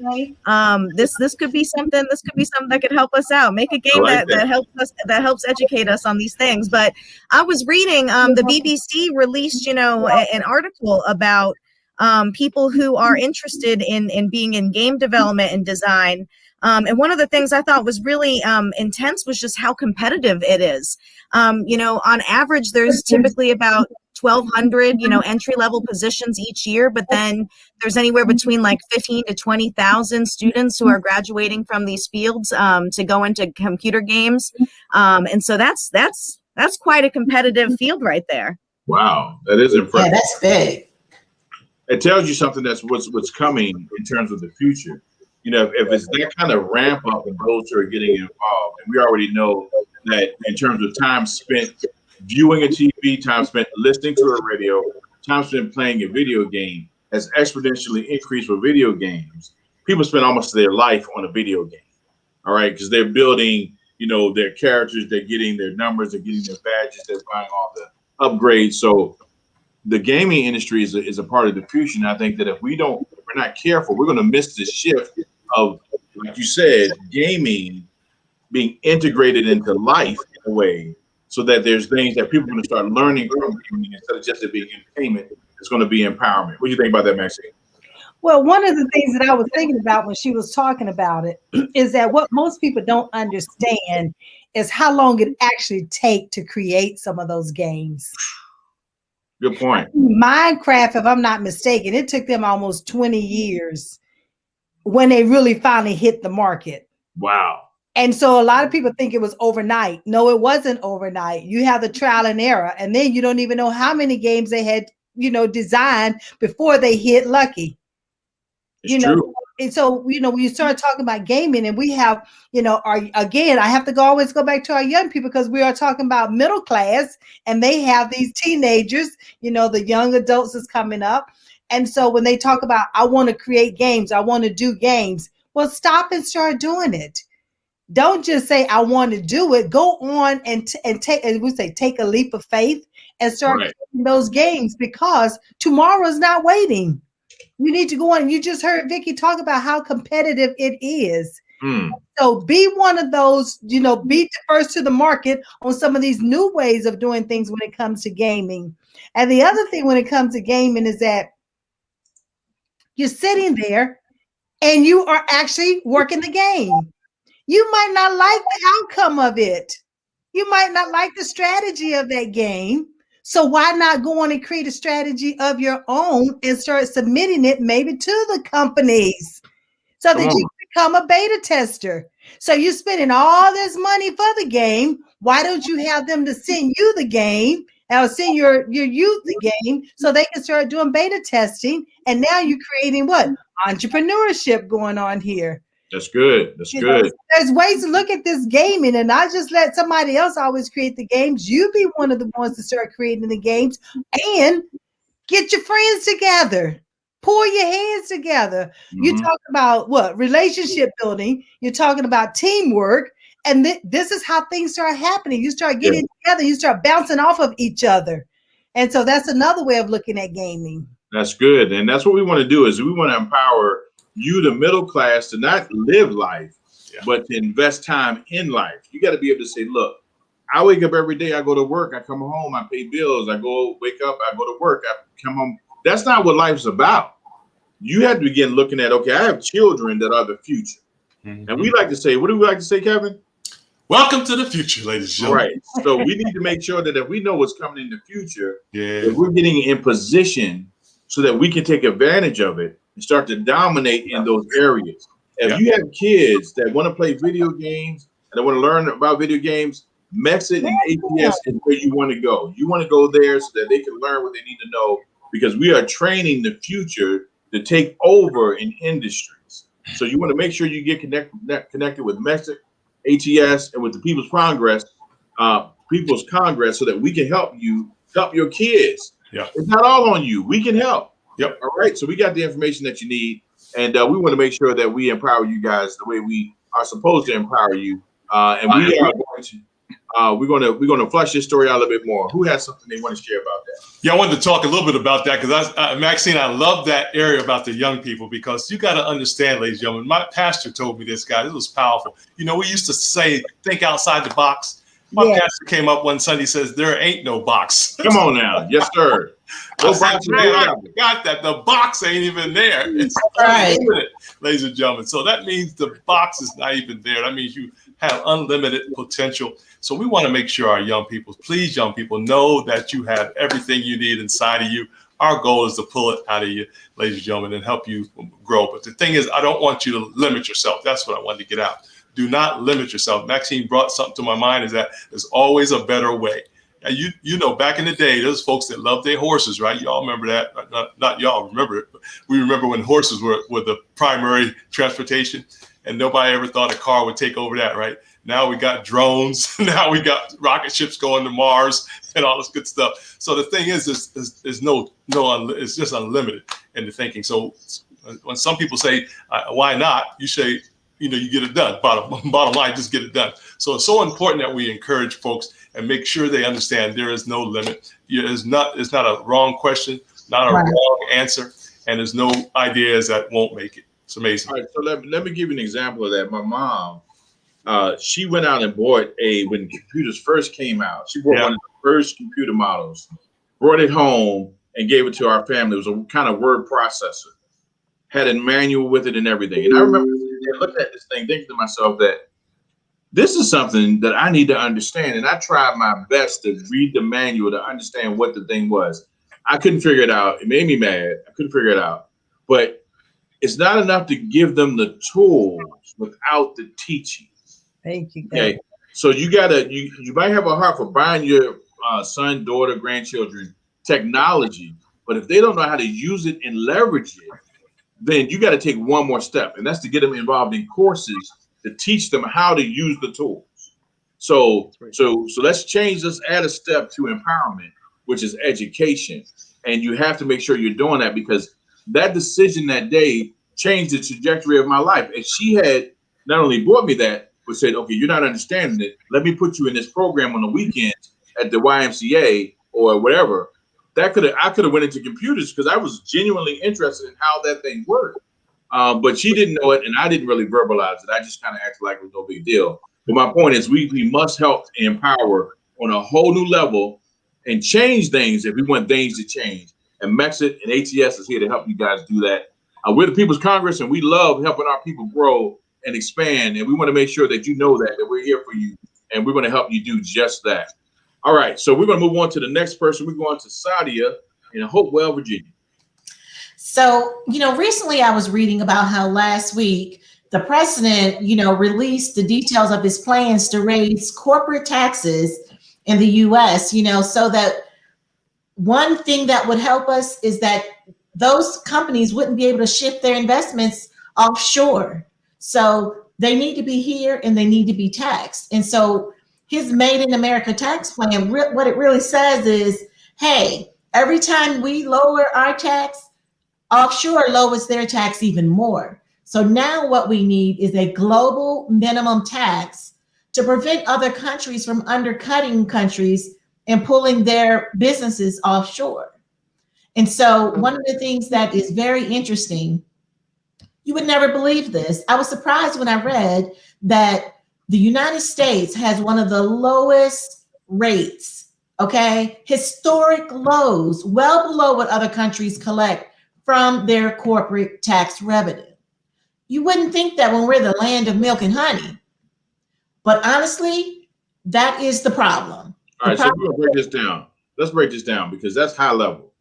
this could be something. This could be something that could help us out. Make a game that helps educate us on these things. But I was reading the BBC released, an article about people who are interested in being in game development and design. And one of the things I thought was really intense was just how competitive it is. On average, there's typically about 1,200, entry-level positions each year, but then there's anywhere between like 15 to 20,000 students who are graduating from these fields to go into computer games. And so that's quite a competitive field right there. Wow, that is impressive. Yeah, that's big. It tells you something that's what's coming in terms of the future. You know, if it's that kind of ramp up and those who are getting involved, and we already know that in terms of time spent viewing a TV, time spent listening to a radio, time spent playing a video game has exponentially increased for video games. People spend almost their life on a video game, all right, because they're building, you know, their characters, they're getting their numbers, they're getting their badges, they're buying all the upgrades. So the gaming industry is a part of the future. And I think that if we're not careful, we're going to miss this shift of, like you said, gaming being integrated into life in a way so that there's things that people are going to start learning from gaming instead of just it being entertainment. It's going to be empowerment. What do you think about that, Maxine? Well, one of the things that I was thinking about when she was talking about it is that what most people don't understand is how long it actually takes to create some of those games. Good point. Minecraft, if I'm not mistaken, it took them almost 20 years when they really finally hit the market. Wow. And so a lot of people think it was overnight. No, it wasn't overnight. You have the trial and error, and then you don't even know how many games they had, you know, designed before they hit lucky. It's true. And so, you know, when you start talking about gaming, and we have, you know, again, I have to always go back to our young people, because we are talking about middle class, and they have these teenagers, you know, the young adults is coming up. And so when they talk about, I want to create games, I want to do games, well, stop and start doing it. Don't just say, I want to do it. Go on and take, as we say, take a leap of faith and start creating those games, because tomorrow is not waiting. You need to go on. You just heard Vicky talk about how competitive it is. So be one of those, you know, be first to the market on some of these new ways of doing things when it comes to gaming. And the other thing when it comes to gaming is that you're sitting there and you are actually working the game. You might not like the outcome of it. You might not like the strategy of that game. So why not go on and create a strategy of your own and start submitting it maybe to the companies so that you can become a beta tester? So you're spending all this money for the game. Why don't you have them to send you the game or send your youth the game so they can start doing beta testing? And now you're creating what? Entrepreneurship going on here. That's good. That's good. There's ways to look at this gaming, and not just let somebody else always create the games. You be one of the ones to start creating the games, and get your friends together. Pull your heads together. You talk about what? Relationship building. You're talking about teamwork. And this is how things start happening. You start getting together. You start bouncing off of each other. And so that's another way of looking at gaming. That's good. And that's what we want to do, is we want to empower you, the middle class, to not live life, but to invest time in life. You got to be able to say, look, I wake up every day, I go to work, I come home, I pay bills, I wake up, I go to work, I come home. That's not what life's about. You have to begin looking at, okay, I have children that are the future. And we like to say, what do we like to say, Kevin? Welcome to the future, ladies and gentlemen. Right. So we need to make sure that if we know what's coming in the future, that we're getting in position so that we can take advantage of it and start to dominate in those areas. If you have kids that want to play video games and they want to learn about video games, MEXIT and ATS is where you want to go. You want to go there so that they can learn what they need to know, because we are training the future to take over in industries. So you want to make sure you get connected with MEXIT, ATS, and with the People's Congress, so that we can help your kids. It's not all on you. We can help. All right. So we got the information that you need, and we want to make sure that we empower you guys the way we are supposed to empower you. And we are going to we're going to flush this story out a little bit more. Who has something they want to share about that? Yeah, I wanted to talk a little bit about that, because Maxine, I love that area about the young people, because you got to understand, ladies and gentlemen, my pastor told me this, guys. It was powerful. You know, we used to say, think outside the box. My pastor came up one Sunday, says, there ain't no box. Come on now. Yes, sir. I said, I got that. The box ain't even there. It's unlimited, ladies and gentlemen. So that means the box is not even there. That means you have unlimited potential. So we want to make sure our young people, please, young people, know that you have everything you need inside of you. Our goal is to pull it out of you, ladies and gentlemen, and help you grow. But the thing is, I don't want you to limit yourself. That's what I wanted to get out. Do not limit yourself. Maxine brought something to my mind, is that there's always a better way. And you know, back in the day, there's folks that loved their horses, right? Y'all remember that? Not y'all remember it, but we remember when horses were the primary transportation, and nobody ever thought a car would take over that, right? Now we got drones. Now we got rocket ships going to Mars and all this good stuff. So the thing is it's just unlimited in the thinking. So when some people say, why not? You say, you know, you get it done. Bottom line, just get it done. So it's so important that we encourage folks and make sure they understand there is no limit. It's not a wrong question, not a wrong answer, and there's no ideas that won't make it. It's amazing. All right, so let me give you an example of that. My mom, she went out and bought when computers first came out, she bought one of the first computer models, brought it home and gave it to our family. It was a kind of word processor, had a manual with it and everything. And I remember looking at this thing, thinking to myself that this is something that I need to understand. And I tried my best to read the manual to understand what the thing was. I couldn't figure it out. It made me mad. I couldn't figure it out. But it's not enough to give them the tools without the teaching. Thank you. Okay. So you might have a heart for buying your son, daughter, grandchildren technology, but if they don't know how to use it and leverage it, then you got to take one more step, and that's to get them involved in courses to teach them how to use the tools. So let's change. Let's add a step to empowerment, which is education, and you have to make sure you're doing that, because that decision that day changed the trajectory of my life. And she had not only brought me that, but said, okay, you're not understanding it. Let me put you in this program on the weekends at the YMCA or whatever. I could have went into computers because I was genuinely interested in how that thing worked. But she didn't know it, and I didn't really verbalize it. I just kind of acted like it was no big deal. But my point is, we must help empower on a whole new level and change things if we want things to change. And Mexit and ATS is here to help you guys do that. We're the People's Congress, and we love helping our people grow and expand. And we want to make sure that you know that we're here for you, and we're going to help you do just that. All right, so we're going to move on to the next person. We're going to Saa'dia in Hopewell, Virginia. So, recently I was reading about how last week the president, released the details of his plans to raise corporate taxes in the U.S., so that one thing that would help us is that those companies wouldn't be able to shift their investments offshore. So they need to be here and they need to be taxed. And so his Made in America tax plan, what it really says is, hey, every time we lower our tax, offshore lowers their tax even more. So now what we need is a global minimum tax to prevent other countries from undercutting countries and pulling their businesses offshore. And so one of the things that is very interesting, you would never believe this. I was surprised when I read that the United States has one of the lowest rates, okay? Historic lows, well below what other countries collect from their corporate tax revenue. You wouldn't think that when we're the land of milk and honey. But honestly, that is the problem. All right, so we're going to break this down. Let's break this down because that's high level.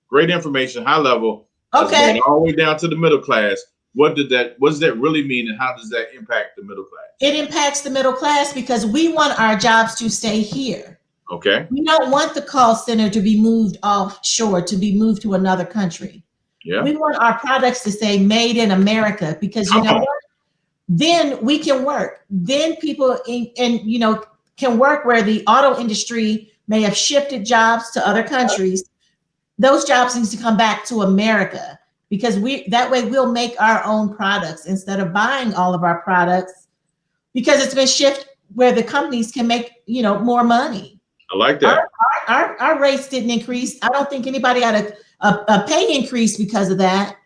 Great information, high level. Okay. All the way down to the middle class. What does that really mean, and how does that impact the middle class? It impacts the middle class because we want our jobs to stay here. Okay. We don't want the call center to be moved offshore, to be moved to another country. Yeah. We want our products to say made in America because you know what? Then we can work. Then people can work where the auto industry may have shifted jobs to other countries. Those jobs need to come back to America because that way we'll make our own products instead of buying all of our products because it's been shifted where the companies can make, more money. I like that. Our rates didn't increase. I don't think anybody had a pay increase because of that.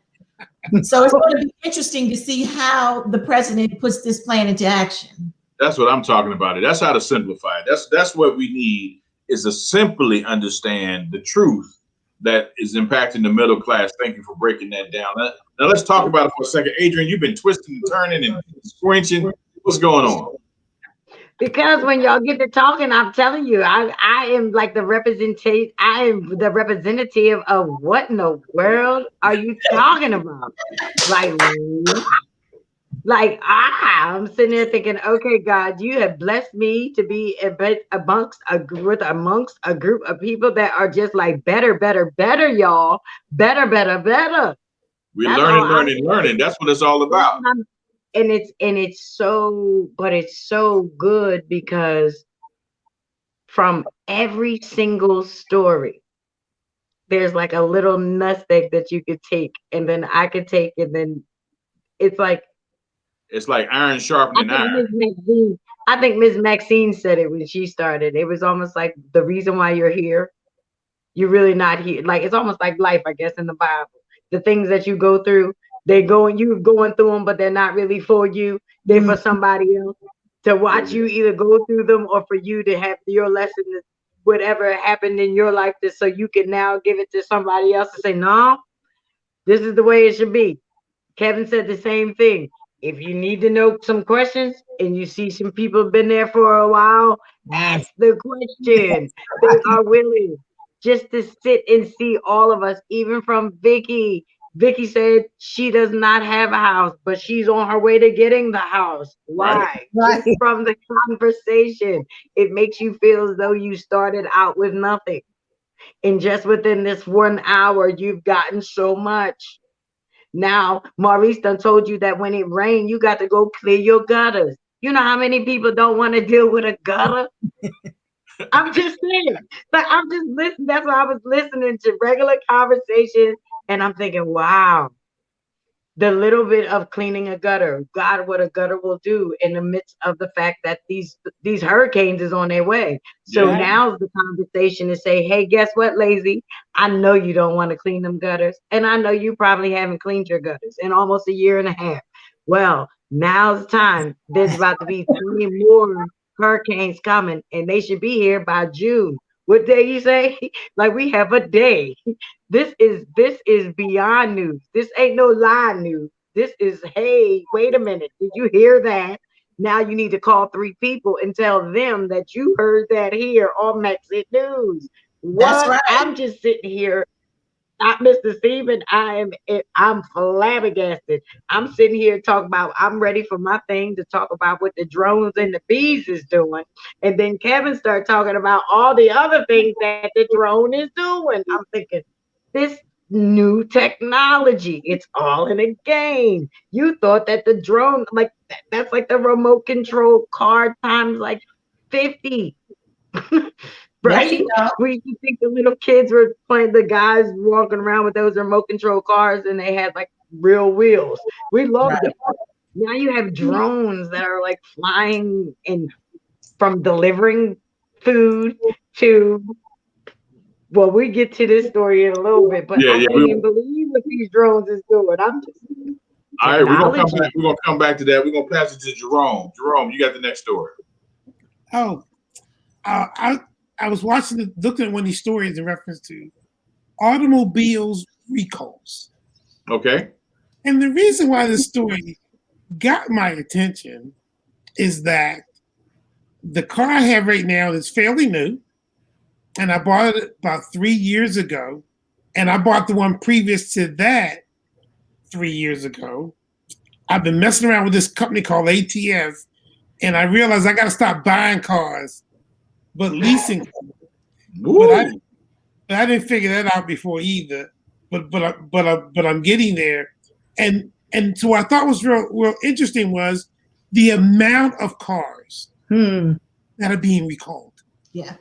So it's going to be interesting to see how the president puts this plan into action. That's what I'm talking about. That's how to simplify it. That's what we need is to simply understand the truth that is impacting the middle class. Thank you for breaking that down. Now let's talk about it for a second. Adrian, you've been twisting and turning and squinching. What's going on? Because when y'all get to talking, I'm telling you, I am like the representative. I am the representative of what in the world are you talking about? Like, Like, I'm sitting there thinking, okay, God, you have blessed me to be amongst a group of people that are just like better, better, better, y'all. Better, better, better. We're That's all learning, I'm learning, learning. That's what it's all about. and it's so, but it's so good because from every single story, there's like a little nutmeg that you could take, and then I could take, and then it's like It's like iron sharpening iron. I think Miss Maxine said it when she started. It was almost like the reason why you're here, you're really not here. Like it's almost like life, I guess, in the Bible. The things that you go through, you're going through them, but they're not really for you. They're for somebody else to watch you either go through them or for you to have your lesson, whatever happened in your life, so you can now give it to somebody else to say, no, this is the way it should be. Kevin said the same thing. If you need to know some questions and you see some people been there for a while, ask the question. They are willing just to sit and see all of us, even from Vicky. Vicky said she does not have a house, but she's on her way to getting the house. Why? Right. Just from the conversation, it makes you feel as though you started out with nothing. And just within this 1 hour, you've gotten so much. Now, Maurice done told you that when it rains, you got to go clear your gutters. You know how many people don't want to deal with a gutter? I'm just saying. Like, I'm just listening. That's why I was listening to regular conversations, and I'm thinking, wow, the little bit of cleaning a gutter, God, what a gutter will do in the midst of the fact that these hurricanes is on their way. So Yeah. now's the conversation to say, hey, guess what, lazy? I know you don't want to clean them gutters, and I know you probably haven't cleaned your gutters in almost a year and a half. Well, now's the time. There's about to be 20 more hurricanes coming, and they should be here by June. What day you say? Like we have a day. This is beyond news. This ain't no lie news. This is, hey, wait a minute. Did you hear that? Now you need to call 3 people and tell them that you heard that here on Maxine News. That's What? right. I'm just sitting here. Mr. Steven, I'm flabbergasted. I'm sitting here talking about I'm ready for my thing to talk about what the drones and the bees is doing. And then Kevin started talking about all the other things that the drone is doing. I'm thinking, this new technology, it's all in a game. You thought that the drone, like that's like the remote control car times like 50. Yes, you Right? know. We used to think the little kids were playing, the guys walking around with those remote control cars and they had like real wheels. We loved Right. it. Now you have drones that are like flying and from delivering food to, well, we get to this story in a little bit, but Yeah, I yeah. can't even believe what these drones is doing. I'm just All right, we're gonna come technology. back. We're gonna come back to that. We're gonna pass it to Jerome. Jerome, you got the next story. Oh, I was looking at one of these stories in reference to automobiles recalls. Okay. And the reason why this story got my attention is that the car I have right now is fairly new, and I bought it about 3 years ago, and I bought the one previous to that 3 years ago. I've been messing around with this company called ATS, and I realized I got to stop buying cars, but leasing. But I didn't figure that out before either. But I'm getting there, and so what I thought was real interesting was the amount of cars that are being recalled. Yeah.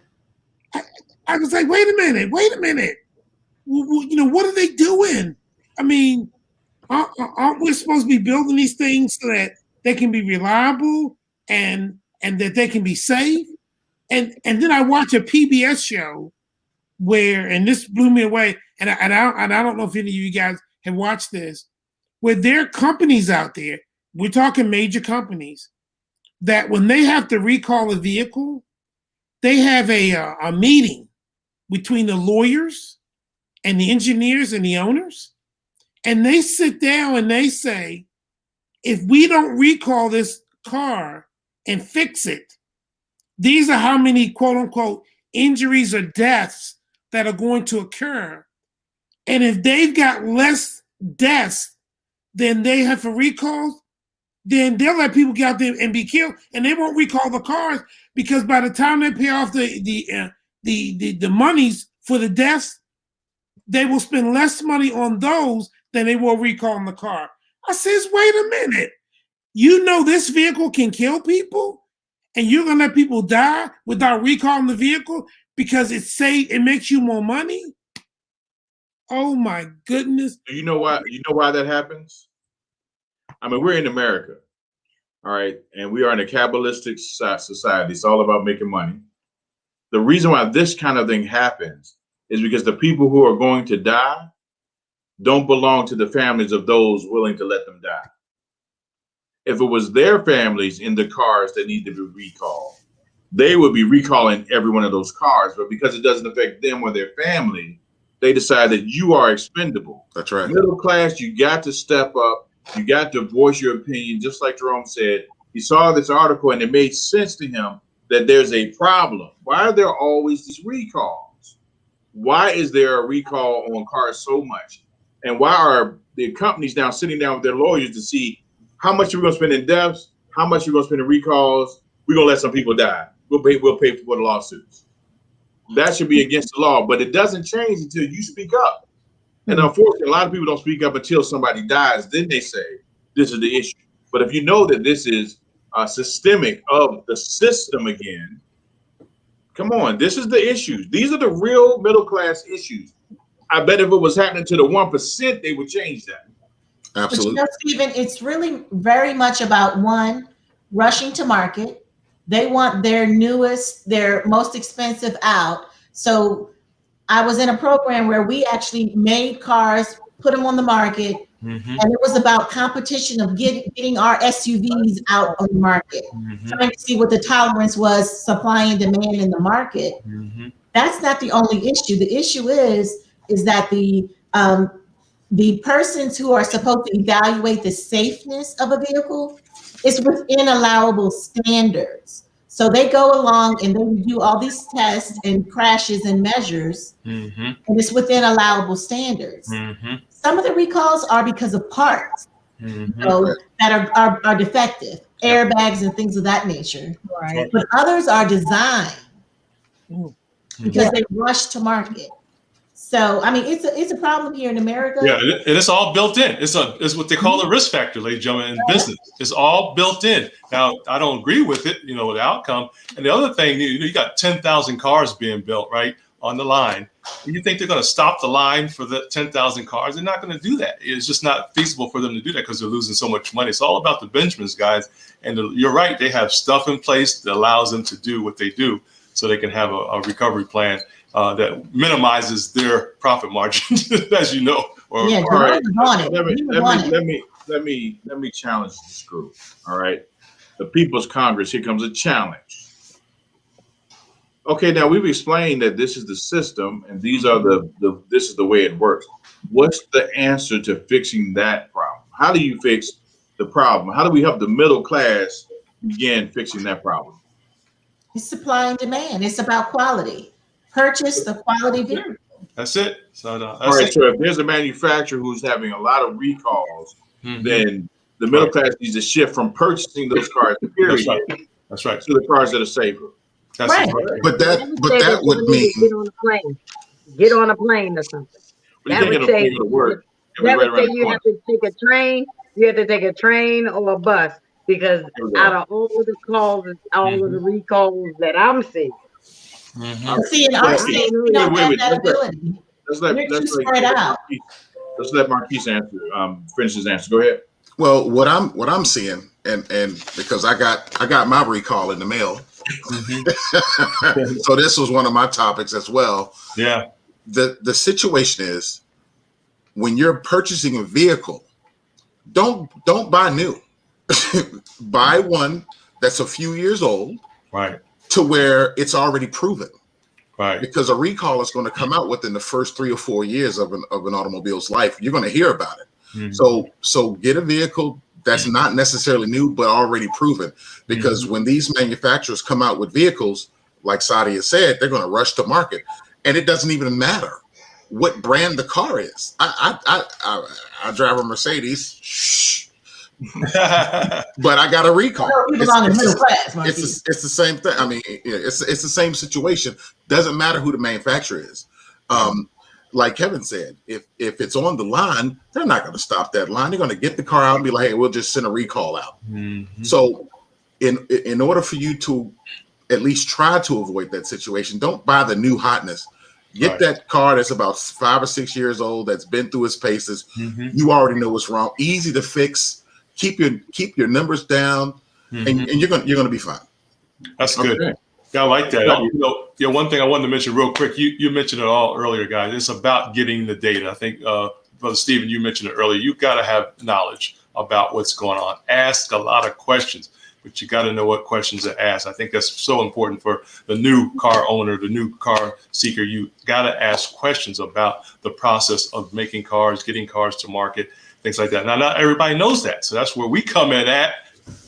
I was like, wait a minute. You know, what are they doing? I mean, aren't we supposed to be building these things so that they can be reliable and that they can be safe? And then I watch a PBS show where, and this blew me away, and I don't know if any of you guys have watched this, where there are companies out there, we're talking major companies, that when they have to recall a vehicle, they have a meeting between the lawyers and the engineers and the owners, and they sit down and they say, if we don't recall this car and fix it, these are how many quote unquote injuries or deaths that are going to occur. And if they've got less deaths than they have for recalls, then they'll let people get out there and be killed, and they won't recall the cars because by the time they pay off the monies for the deaths, they will spend less money on those than they will recalling the car. I says, wait a minute. You know this vehicle can kill people, and you're gonna let people die without recalling the vehicle because it makes you more money? Oh my goodness. Do you know why? You know why that happens? I mean, we're in America, all right, and we are in a capitalistic society. It's all about making money. The reason why this kind of thing happens is because the people who are going to die don't belong to the families of those willing to let them die. If it was their families in the cars that need to be recalled, they would be recalling every one of those cars. But because it doesn't affect them or their family, they decide that you are expendable. That's right. Middle class, you got to step up. You got to voice your opinion. Just like Jerome said, he saw this article and it made sense to him that there's a problem. Why are there always these recalls? Why is there a recall on cars so much? And why are the companies now sitting down with their lawyers to see how much we're going to spend in deaths, how much we're going to spend in recalls? We're going to let some people die. We'll pay for the lawsuits. That should be against the law, but it doesn't change until you speak up. And unfortunately, a lot of people don't speak up until somebody dies. Then they say, this is the issue. But if you know that this is systemic of the system again, come on, this is the issues. These are the real middle class issues. I bet if it was happening to the 1%, they would change that. Absolutely. But Stephen, it's really very much about one, rushing to market. They want their newest, their most expensive out. So I was in a program where we actually made cars, put them on the market, and it was about competition of getting our SUVs out on the market, trying to see what the tolerance was, supply and demand in the market. That's not the only issue. The issue is that the persons who are supposed to evaluate the safeness of a vehicle is within allowable standards. So they go along and they do all these tests and crashes and measures, and it's within allowable standards. Some of the recalls are because of parts that are defective, airbags and things of that nature. Right. But others are designed because they rush to market. So, I mean, it's a problem here in America. Yeah, and it's all built in. It's what they call a risk factor, ladies and gentlemen, in business. It's all built in. Now, I don't agree with it, with the outcome. And the other thing, you got 10,000 cars being built, right, on the line. And you think they're going to stop the line for the 10,000 cars? They're not going to do that. It's just not feasible for them to do that because they're losing so much money. It's all about the Benjamins, guys. And you're right. They have stuff in place that allows them to do what they do so they can have a recovery plan that minimizes their profit margin, as you know. All right. Let me challenge this group. All right. The People's Congress, here comes a challenge. Okay, now we've explained that this is the system and these are this is the way it works. What's the answer to fixing that problem? How do you fix the problem? How do we help the middle class begin fixing that problem? It's supply and demand. It's about quality. Purchase the quality vehicle. That's it. So if there's a manufacturer who's having a lot of recalls, then the middle class needs to shift from purchasing those cars, period, That's right. to the cars that are safer. That's right. But that would mean get on a plane or something. That would say you have to take a train. You have to take a train or a bus because out of all the calls, all of the recalls that I'm seeing. See, in our state, we don't have that ability. Let's let Marquis finish his answer. Go ahead. Well, what I'm seeing, and because I got my recall in the mail, so this was one of my topics as well. Yeah. The situation is when you're purchasing a vehicle, don't buy new. Buy one that's a few years old, right, to where it's already proven, right? Because a recall is going to come out within the first 3 or 4 years of an automobile's life. You're going to hear about it. So get a vehicle that's not necessarily new but already proven, because when these manufacturers come out with vehicles, like Saa'dia said, they're going to rush to market, and it doesn't even matter what brand the car is. I drive a Mercedes. but I got a recall. You belong in the middle class, Marquis. It's the same thing. I mean, it's the same situation. Doesn't matter who the manufacturer is. Like Kevin said, if it's on the line, they're not going to stop that line. They're going to get the car out and be like, hey, we'll just send a recall out. So in order for you to at least try to avoid that situation, don't buy the new hotness. Get that car that's about 5 or 6 years old, that's been through its paces. You already know what's wrong. Easy to fix. Keep your numbers down, and you're gonna be fine. That's good. Okay. Yeah, I like that. One thing I wanted to mention real quick. You mentioned it all earlier, guys. It's about getting the data. I think, Brother Stephen, you mentioned it earlier. You got to have knowledge about what's going on. Ask a lot of questions, but you got to know what questions to ask. I think that's so important for the new car owner, the new car seeker. You got to ask questions about the process of making cars, getting cars to market, things like that. Now, not everybody knows that. So that's where we come in at,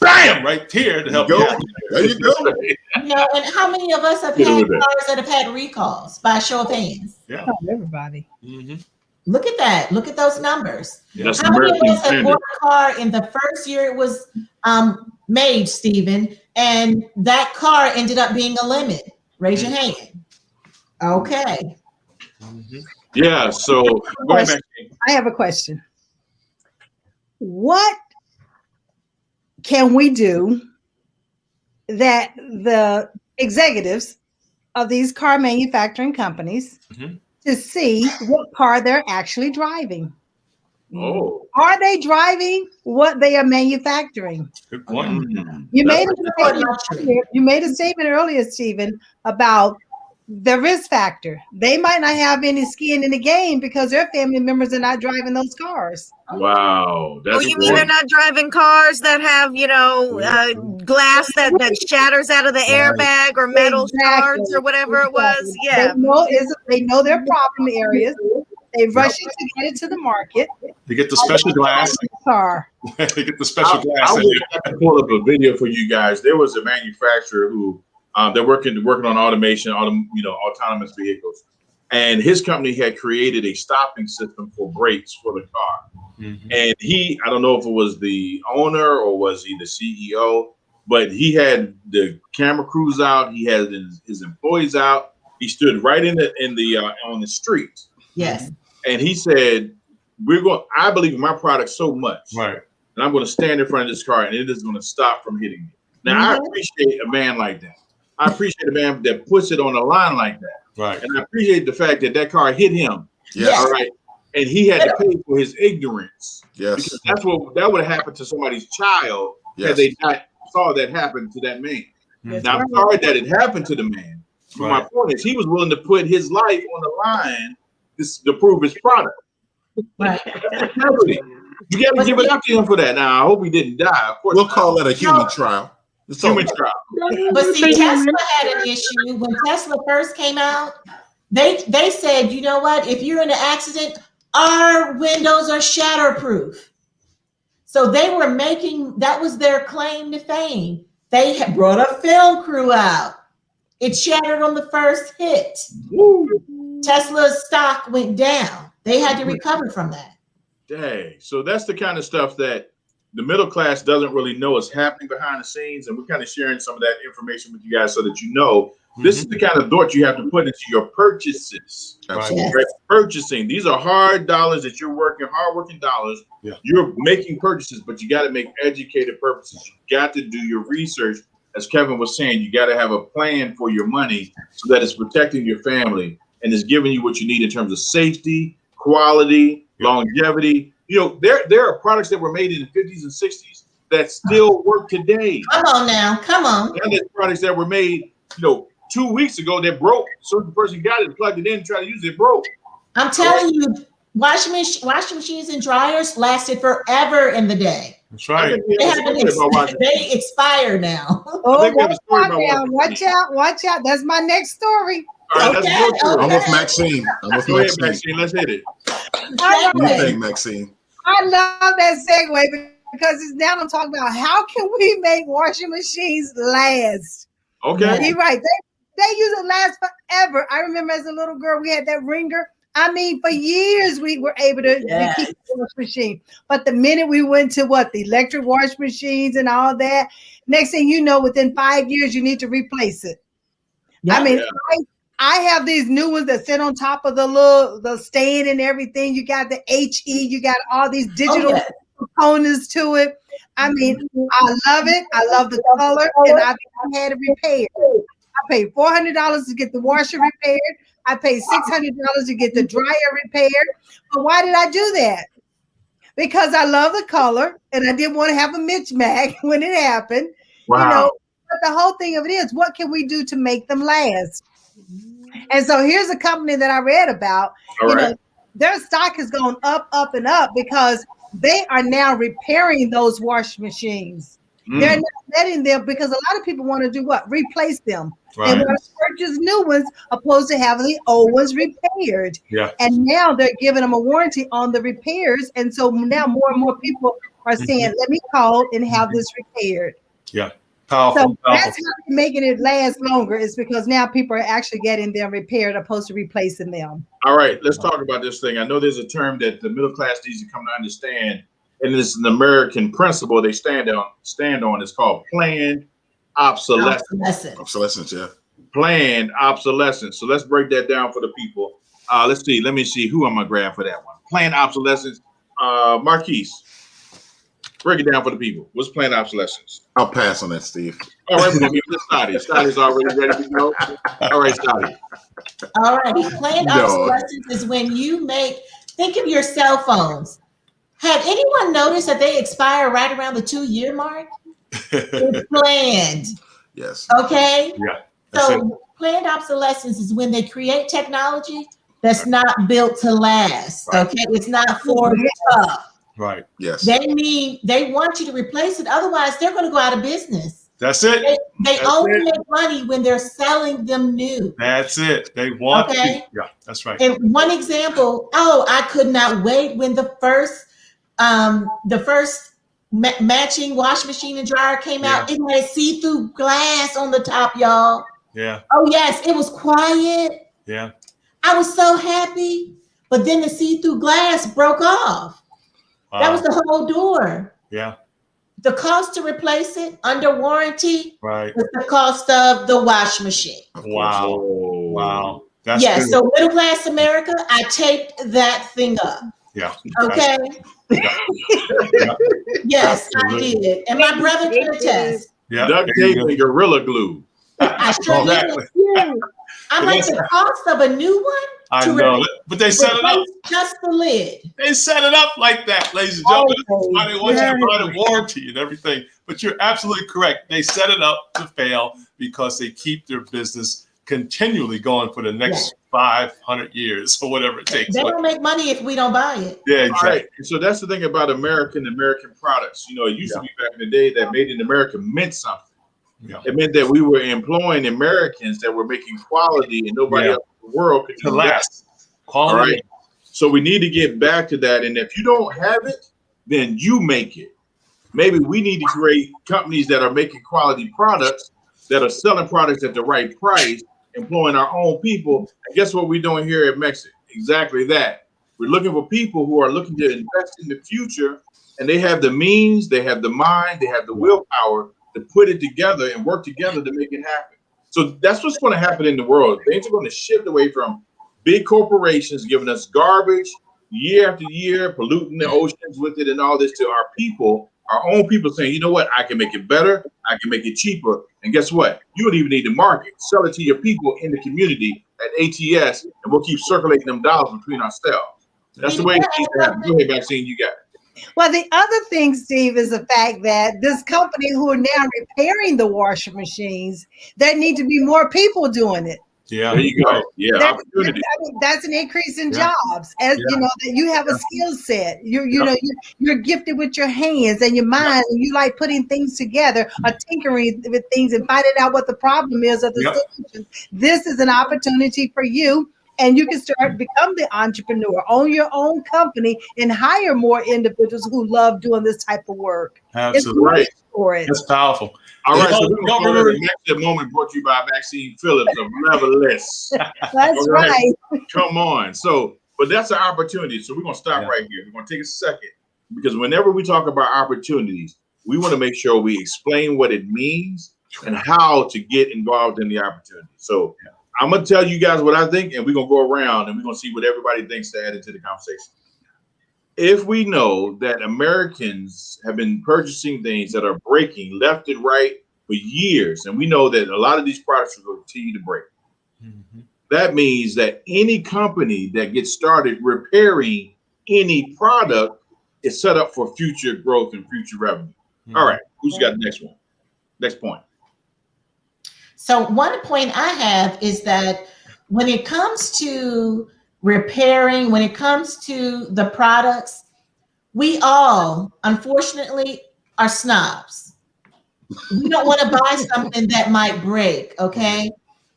bam, right here to help you out. There you go. And how many of us have had cars that have had recalls by show of hands? Yeah. Not everybody. Look at that. Look at those numbers. That's How many of American us have bought a car in the first year it was made, Stephen, and that car ended up being a limit? Raise your hand. Okay. Yeah, so go ahead, Maxine. I have a question. What can we do that the executives of these car manufacturing companies to see what car they're actually driving? Oh, Are they driving what they are manufacturing? Good point. You made a statement earlier, Stephen, about the risk factor. They might not have any skin in the game because their family members are not driving those cars. wow. That's You mean they're not driving cars that have, glass that shatters out of the airbag or metal shards or whatever it was? Yeah. They know their problem areas. They rush it to get it to the market. They get the special glass. They get the special glass. I would have to pull up a video for you guys. There was a manufacturer who they're working on automation, autonomous vehicles, and his company had created a stopping system for brakes for the car. And I don't know if it was the owner or was he the CEO, but he had the camera crews out. He had his employees out. He stood right on the street. Yes. And he said, I believe in my product so much. Right. And I'm going to stand in front of this car and it is going to stop from hitting me. Now, I appreciate a man like that. I appreciate a man that puts it on the line like that. Right. And I appreciate the fact that car hit him. Yes. All right. And he had to pay for his ignorance. Yes. Because that would have happened to somebody's child had they not saw that happen to that man. Now, I'm sorry that it happened to the man. But my point is, he was willing to put his life on the line to prove his product. Right. You got to give it up to him for that. Now, I hope he didn't die. Of course, we'll call it a human trial. It's human trial. But see, Tesla had an issue when Tesla first came out. They said, you know what? If you're in an accident, our windows are shatterproof. So they were that was their claim to fame. They had brought a film crew out. It shattered on the first hit. Tesla's stock went down. They had to recover from that. Dang. So that's the kind of stuff that the middle class doesn't really know is happening behind the scenes. And we're kind of sharing some of that information with you guys so that you know this is the kind of thought you have to put into your purchases. Absolutely. Right? Purchasing. These are hard dollars that you're hard-working dollars. Yeah. You're making purchases, but you got to make educated purchases. You got to do your research. As Kevin was saying, you got to have a plan for your money so that it's protecting your family and is giving you what you need in terms of safety, quality, longevity. There are products that were made in the 50s and 60s that still work today. Come on now, come on. And there's products that were made, 2 weeks ago that broke. Certain person got it, plugged it in, tried to use it, broke. I'm telling you, washing machines and dryers lasted forever in the day. That's right. They expire now. Oh, watch out. That's my next story. All right, I'm with Maxine. Maxine. Let's hit it. What do you think, Maxine? I love that segue because now I'm talking about how can we make washing machines last? Okay. You're right. They use it last forever. I remember as a little girl, we had that ringer I mean, for years we were able to keep the wash machine. But the minute we went to the electric wash machines and all that, next thing you know, within 5 years, you need to replace it. Yeah. I mean, I have these new ones that sit on top of the stand and everything. You got the HE, you got all these digital components to it. I mean, I love it. I love the color, and I've had it repaired. I paid $400 to get the washer repaired. I paid $600 to get the dryer repaired. But why did I do that? Because I love the color, and I didn't want to have a mismatch when it happened. Wow. You know, but the whole thing of it is, what can we do to make them last? And so here's a company that I read about. You know, their stock has gone up, up, and up because they are now repairing those wash machines. They're not letting them, because a lot of people want to do what? Replace them. They want to purchase new ones opposed to having the old ones repaired. Yeah. And now they're giving them a warranty on the repairs. And so now more and more people are saying, let me call and have this repaired. Yeah. Powerful. So that's how they're making it last longer, is because now people are actually getting them repaired opposed to replacing them. All right, let's talk about this thing. I know there's a term that the middle class needs to come to understand, and it's an American principle they stand on. It's called planned obsolescence. Obsolescence, yeah. Planned obsolescence. So let's break that down for the people. Let's see. Let me see who I'm gonna grab for that one. Planned obsolescence. Marquis, break it down for the people. What's planned obsolescence? I'll pass on that, Steve. All right, we're gonna give it to Saa'dia. Saa'dia's already ready to go. All right, Saa'dia. All right. Planned obsolescence is when you think of your cell phones. Have anyone noticed that they expire right around the 2-year mark? It's planned. Yes. Okay. Yeah. So planned obsolescence is when they create technology that's not built to last. Right. Okay. It's not for tough. Right. Yes. They want you to replace it. Otherwise, they're going to go out of business. That's it. They only make money when they're selling them new. That's it. They want to. Yeah, that's right. And one example, I could not wait when the first matching wash machine and dryer came out. It had see-through glass on the top, y'all. Yeah. Oh, yes. It was quiet. Yeah. I was so happy. But then the see-through glass broke off. Wow. That was the whole door. Yeah. The cost to replace it under warranty was the cost of the wash machine. Wow. Wow. That's good. So middle class America, I taped that thing up. Yeah. Okay. Yes, absolutely. I did. And my brother can attest. Yeah. Duct tape and Gorilla Glue. I sure did. I'm like, the cost of a new one? I know, but they set it up. Just the lid. They set it up like that, ladies and gentlemen. Why they want you to buy the warranty and everything. But you're absolutely correct. They set it up to fail because they keep their business continually going for the next 500 years or whatever it takes. They don't make money if we don't buy it. Yeah, exactly. Right. So that's the thing about American products. You know, it used to be back in the day that made in America meant something. Yeah. It meant that we were employing Americans that were making quality and nobody else in the world could do that. Quality. All right. So we need to get back to that. And if you don't have it, then you make it. Maybe we need to create companies that are making quality products, that are selling products at the right price, employing our own people. And guess what we're doing here at Mexico? Exactly that. We're looking for people who are looking to invest in the future, and they have the means, they have the mind, they have the willpower to put it together and work together to make it happen. So that's what's going to happen in the world. Things are going to shift away from big corporations giving us garbage year after year, polluting the oceans with it and all this, to our people, our own people saying, you know what, I can make it better, I can make it cheaper. And guess what? You don't even need to market. Sell it to your people in the community at ATS, and we'll keep circulating them dollars between ourselves. That's the way it needs to happen. Go ahead, Maxine, you got it. Well, the other thing, Steve, is the fact that this company who are now repairing the washer machines, there need to be more people doing it. Yeah, there you go. Yeah, opportunity. That's an increase in jobs. As you know, that you have a skill set. You're gifted with your hands and your mind, and you like putting things together, or tinkering with things and finding out what the problem is of the solution. This is an opportunity for you. And you can become the entrepreneur, own your own company, and hire more individuals who love doing this type of work. Absolutely. Right. For it. That's powerful. All right, so don't remember the moment brought to you by Maxine Phillips of Marvelous. That's right. Come on. So But that's an opportunity. So we're going to stop right here. We're going to take a second because whenever we talk about opportunities, we want to make sure we explain what it means and how to get involved in the opportunity. So I'm going to tell you guys what I think, and we're going to go around and we're going to see what everybody thinks to add into the conversation. If we know that Americans have been purchasing things that are breaking left and right for years, and we know that a lot of these products will continue to break, that means that any company that gets started repairing any product is set up for future growth and future revenue. All right, who's got the next one? Next point. So one point I have is that when it comes to repairing, when it comes to the products, we all, unfortunately, are snobs. We don't want to buy something that might break, okay?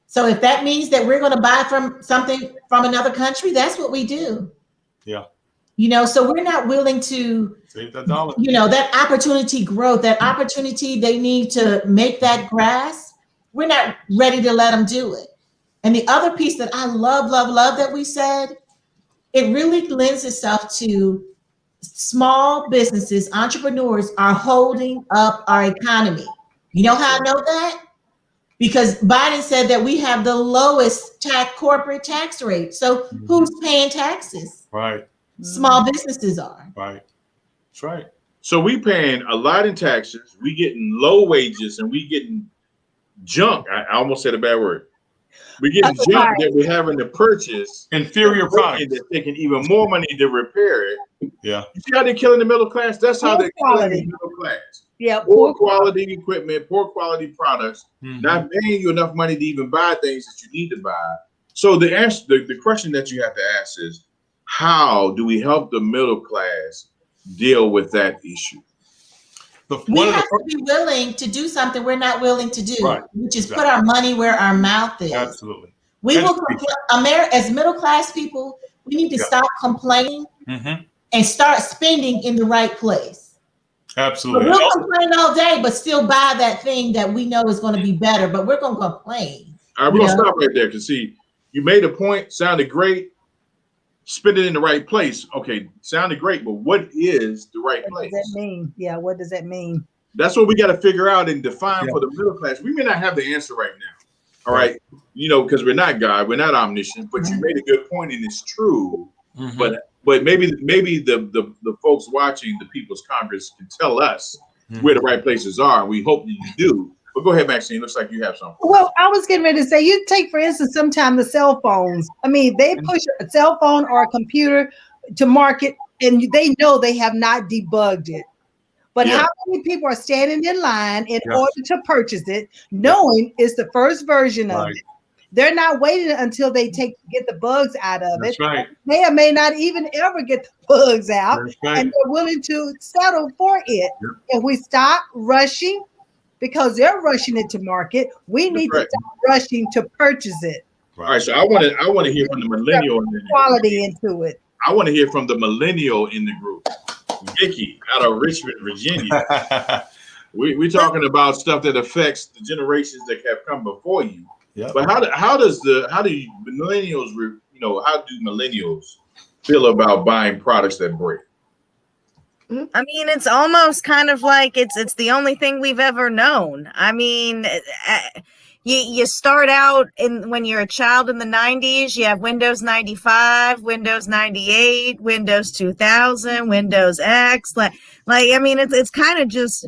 So if that means that we're going to buy from something from another country, that's what we do. Yeah. You know, so we're not willing to save that dollar. You know, that opportunity growth, that opportunity they need to make that grass, we're not ready to let them do it. And the other piece that I love that we said, it really lends itself to small businesses, entrepreneurs are holding up our economy. You know how I know that? Because Biden said that we have the lowest corporate tax rate. So who's paying taxes? Right. Small businesses are. Right. That's right. So we paying a lot in taxes. We getting low wages and we getting junk. I almost said a bad word. We getting junk that we're having to purchase. Inferior products. That's taking even more money to repair it. Yeah. You see how they're killing the middle class? That's how they're killing the middle class. Yeah. Poor quality equipment, poor quality products, not paying you enough money to even buy things that you need to buy. So the answer, the question that you have to ask is, how do we help the middle class deal with that issue? We have to be willing to do something we're not willing to do, which is put our money where our mouth is. Absolutely. We will as middle class people, we need to stop complaining and start spending in the right place. Absolutely. But we'll complain all day, but still buy that thing that we know is going to be better, but we're going to complain. All right, we're going to stop right there because see, you made a point, sounded great. Spend it in the right place. Okay, sounded great, but what is the right place? What does that mean? Yeah, what does that mean? That's what we got to figure out and define for the middle class. We may not have the answer right now. All right, you know, because we're not God, we're not omniscient. But you made a good point, and it's true. But maybe the folks watching the People's Congress can tell us where the right places are. We hope that you do. But go ahead, Maxine. Looks like you have something. Well, I was getting ready to say, you take, for instance, sometimes the cell phones. I mean, they push a cell phone or a computer to market, and they know they have not debugged it. But how many people are standing in line in order to purchase it, knowing it's the first version of it? They're not waiting until they get the bugs out of it. Right. May or may not even ever get the bugs out, and they're willing to settle for it. If we stop rushing, because they're rushing it to market, we need to stop rushing to purchase it. All right, so I want to hear from the millennial quality into it. I want to hear from the millennial in the group, Vicky out of Richmond, Virginia. We're talking about stuff that affects the generations that have come before you. Yeah. But how do millennials, you know, how do millennials feel about buying products that break? I mean, it's almost kind of like it's the only thing we've ever known. I mean, you start out when you're a child in the 90s, you have Windows 95, Windows 98, Windows 2000, Windows X. Like I mean, it's kind of just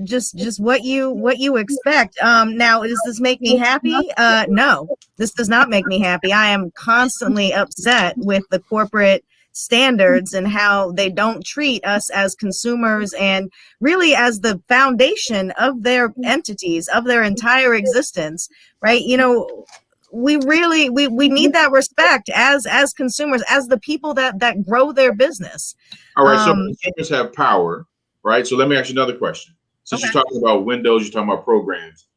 what you expect. Now, does this make me happy? No, this does not make me happy. I am constantly upset with the corporate standards and how they don't treat us as consumers and really as the foundation of their entities, of their entire existence, right? You know, we need that respect as consumers, as the people that grow their business. All right, so consumers have power, right? So let me ask you another question. Since you're talking about Windows, you're talking about programs.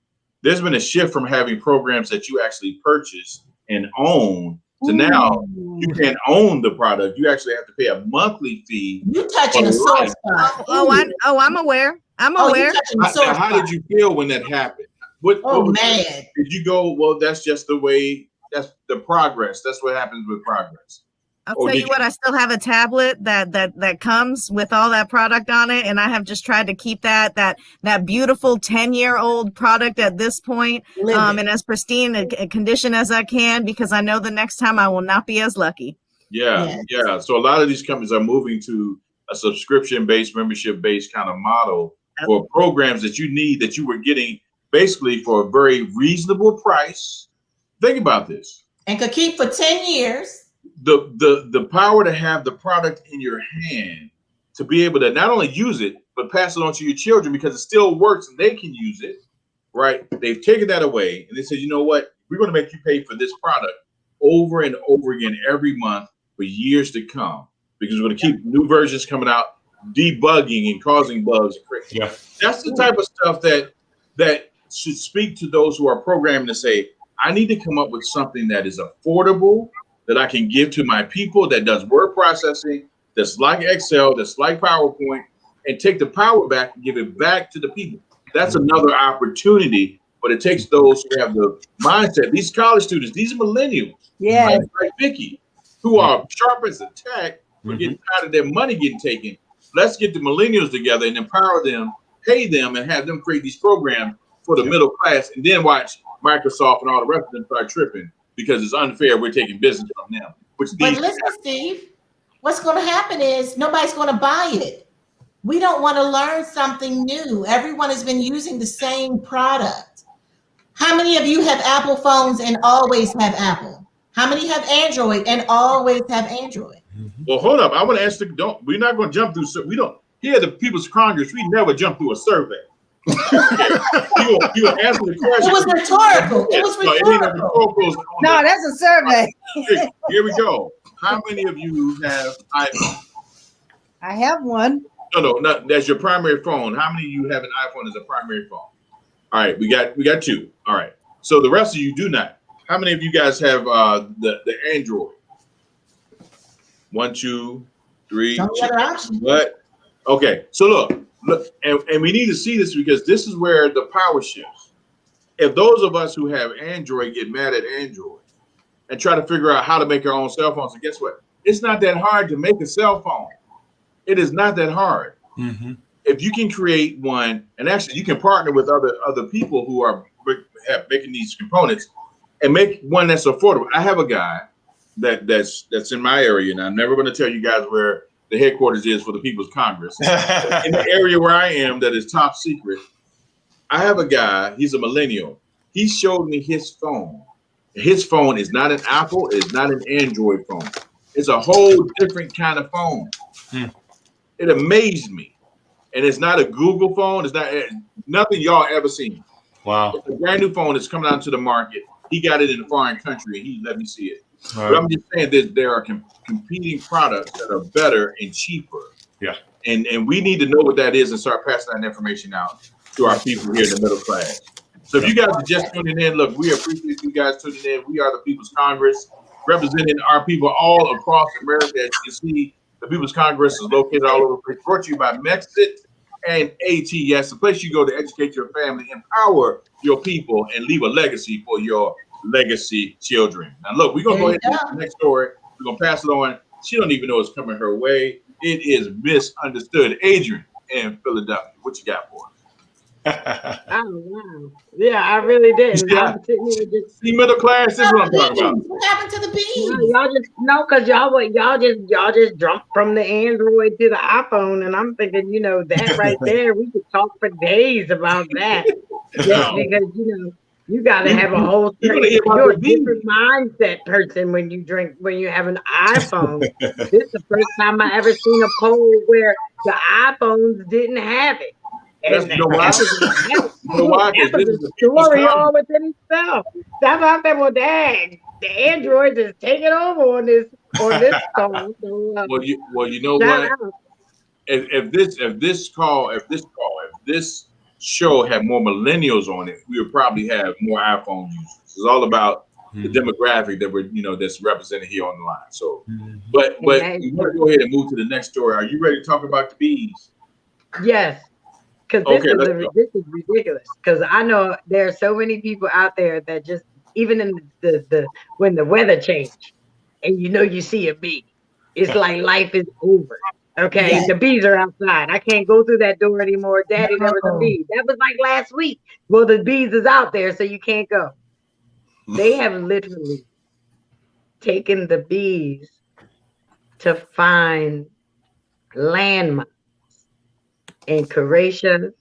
There's been a shift from having programs that you actually purchase and own to now you can't own the product. You actually have to pay a monthly fee. You're touching a sore spot. I'm aware. I'm aware. How did you feel when that happened? What did you go, well, that's just the way, that's the progress. That's what happens with progress. I'll tell you what, I still have a tablet that comes with all that product on it, and I have just tried to keep that beautiful 10-year-old product at this point, in as pristine a condition as I can, because I know the next time I will not be as lucky. Yeah. So a lot of these companies are moving to a subscription-based, membership-based kind of model for programs that you need, that you were getting basically for a very reasonable price. Think about this. And could keep for 10 years. The power to have the product in your hand, to be able to not only use it, but pass it on to your children because it still works and they can use it, right? They've taken that away and they said, you know what? We're going to make you pay for this product over and over again every month for years to come, because we're going to keep new versions coming out, debugging and causing bugs. Yeah. That's the type of stuff that should speak to those who are programming to say, I need to come up with something that is affordable, that I can give to my people, that does word processing, that's like Excel, that's like PowerPoint, and take the power back and give it back to the people. That's another opportunity, but it takes those who have the mindset. These college students, these are millennials, like Vicky, who are sharp as a tack, but getting tired of their money getting taken. Let's get the millennials together and empower them, pay them, and have them create these programs for the middle class, and then watch Microsoft and all the rest of them start tripping because it's unfair. We're taking business from them. But listen, Steve, what's going to happen is nobody's going to buy it. We don't want to learn something new. Everyone has been using the same product. How many of you have Apple phones and always have Apple? How many have Android and always have Android? Well, hold up. I want to ask we're not going to jump through. We don't, here at the People's Congress, we never jump through a survey. You were asking the question. It was rhetorical. It was rhetorical. No, that's a survey. Here we go. How many of you have iPhone? I have one. No, that's your primary phone. How many of you have an iPhone as a primary phone? All right, we got two. All right. So the rest of you do not. How many of you guys have the Android? 1, 2, 3. What? Okay. So look, and we need to see this because this is where the power shifts. If those of us who have Android get mad at Android and try to figure out how to make our own cell phones, and guess what? It's not that hard to make a cell phone. It is not that hard. If you can create one, and actually you can partner with other people who are making these components and make one that's affordable. I have a guy that's in my area, and I'm never going to tell you guys where the headquarters is for the People's Congress. In the area where I am, that is top secret. I have a guy, he's a millennial. He showed me his phone. His phone is not an Apple, it's not an Android phone. It's a whole different kind of phone. It amazed me. And it's not a Google phone. It's not nothing y'all ever seen. Wow. It's a brand new phone that's coming out to the market. He got it in a foreign country and he let me see it. But I'm just saying that there are competing products that are better and cheaper. Yeah. And we need to know what that is and start passing that information out to our people here in the middle class. So if you guys are just tuning in, look, we appreciate you guys tuning in. We are the People's Congress, representing our people all across America. As you can see, the People's Congress is located all over the place. Brought to you by Mexit and ATS, the place you go to educate your family, empower your people, and leave a legacy for your legacy children. Now, look, we're going to go ahead and do the next story. We're going to pass it on. She don't even know it's coming her way. It is misunderstood. Adrian in Philadelphia, what you got for us? Oh, wow. Yeah, I really did. Yeah. See, middle class, this is what I'm talking about. What happened to the bees? Y'all just no, because y'all just jumped from the Android to the iPhone, and I'm thinking, that right there, we could talk for days about that. Just because you got to have a whole you're a different mindset person when you have an iPhone. This is the first time I ever seen a poll where the iPhones didn't have it. And you know why? That was a story all within itself. That's why I said, well, dang, the Androids is taking over on this phone. So, well, you know what? If this show had more millennials on it, we would probably have more iPhone users. It's all about the demographic that that's represented here on the line. So, but we want to go ahead and move to the next story. Are you ready to talk about the bees? Yes. Because this is ridiculous. Because I know there are so many people out there that just, even in the when the weather changed, and you see a bee, it's like life is over. Okay, Yes. the bees are outside. I can't go through that door anymore. Daddy, there was a No. bee. That was like last week. Well, the bees is out there, so you can't go. They have literally taken the bees to find landmines in Croatia.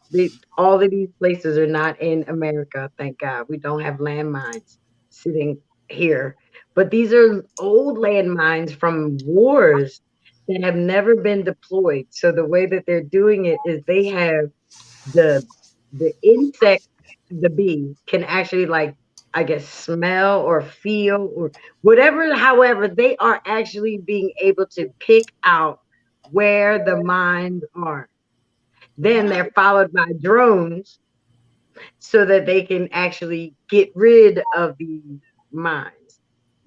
All of these places are not in America, thank God. We don't have landmines sitting here. But these are old landmines from wars that have never been deployed. So the way that they're doing it is they have the insect, the bee, can actually, like, I guess, smell or feel or whatever. However, they are actually being able to pick out where the mines are. Then they're followed by drones so that they can actually get rid of the mines.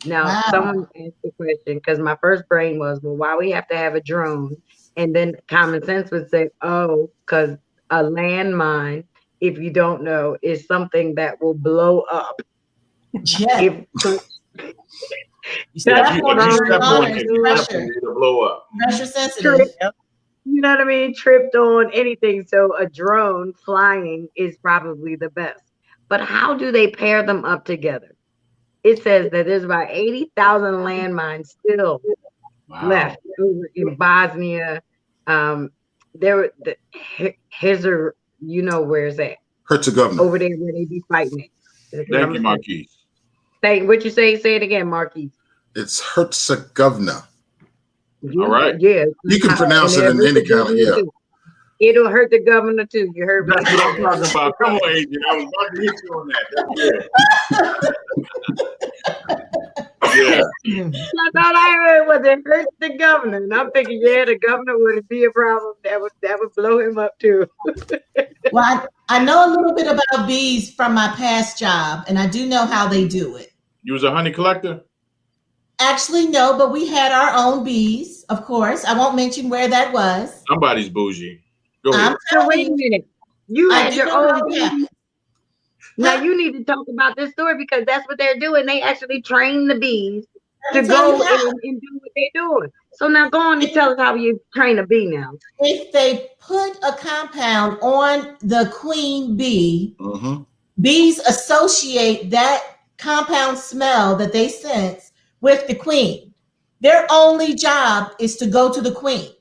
Now, Wow. someone asked the question, because my first brain was, well, why we have to have a drone? And then common sense would say, oh, because a landmine, if you don't know, is something that will blow up. Yeah. If You step If you on it, step on it, pressure, it'll blow up. pressure sensitive. you know what I mean, tripped on anything. So a drone flying is probably the best. But how do they pair them up together? It says that there's about 80,000 landmines still left over in Bosnia. There were the you know where's that? Herzegovina. Over there where they be fighting it. Thank you, Marquis. What you say? Say it again, Marquis. It's Herzegovina. All right. Yeah. You can pronounce it in any kind of, yeah. It'll hurt the governor too. You heard me. That's what I'm talking about. Come on, Adrian. I was about to hit you on that. That's good. Yeah. I thought I heard was it hurt the governor, and I'm thinking, yeah, the governor would be a problem. That would blow him up too. Well, I know a little bit about bees from my past job, and I do know how they do it. You was a honey collector? Actually, no, but we had our own bees, of course. I won't mention where that was. Somebody's bougie. Go ahead. So wait a minute. You had your own bees. bees. Now you need to talk about this story because that's what they're doing. They actually train the bees to go and do what they're doing. So now go on and tell us how you train a bee now. If they put a compound on the queen bee, bees associate that compound smell that they sense with the queen. Their only job is to go to the queen.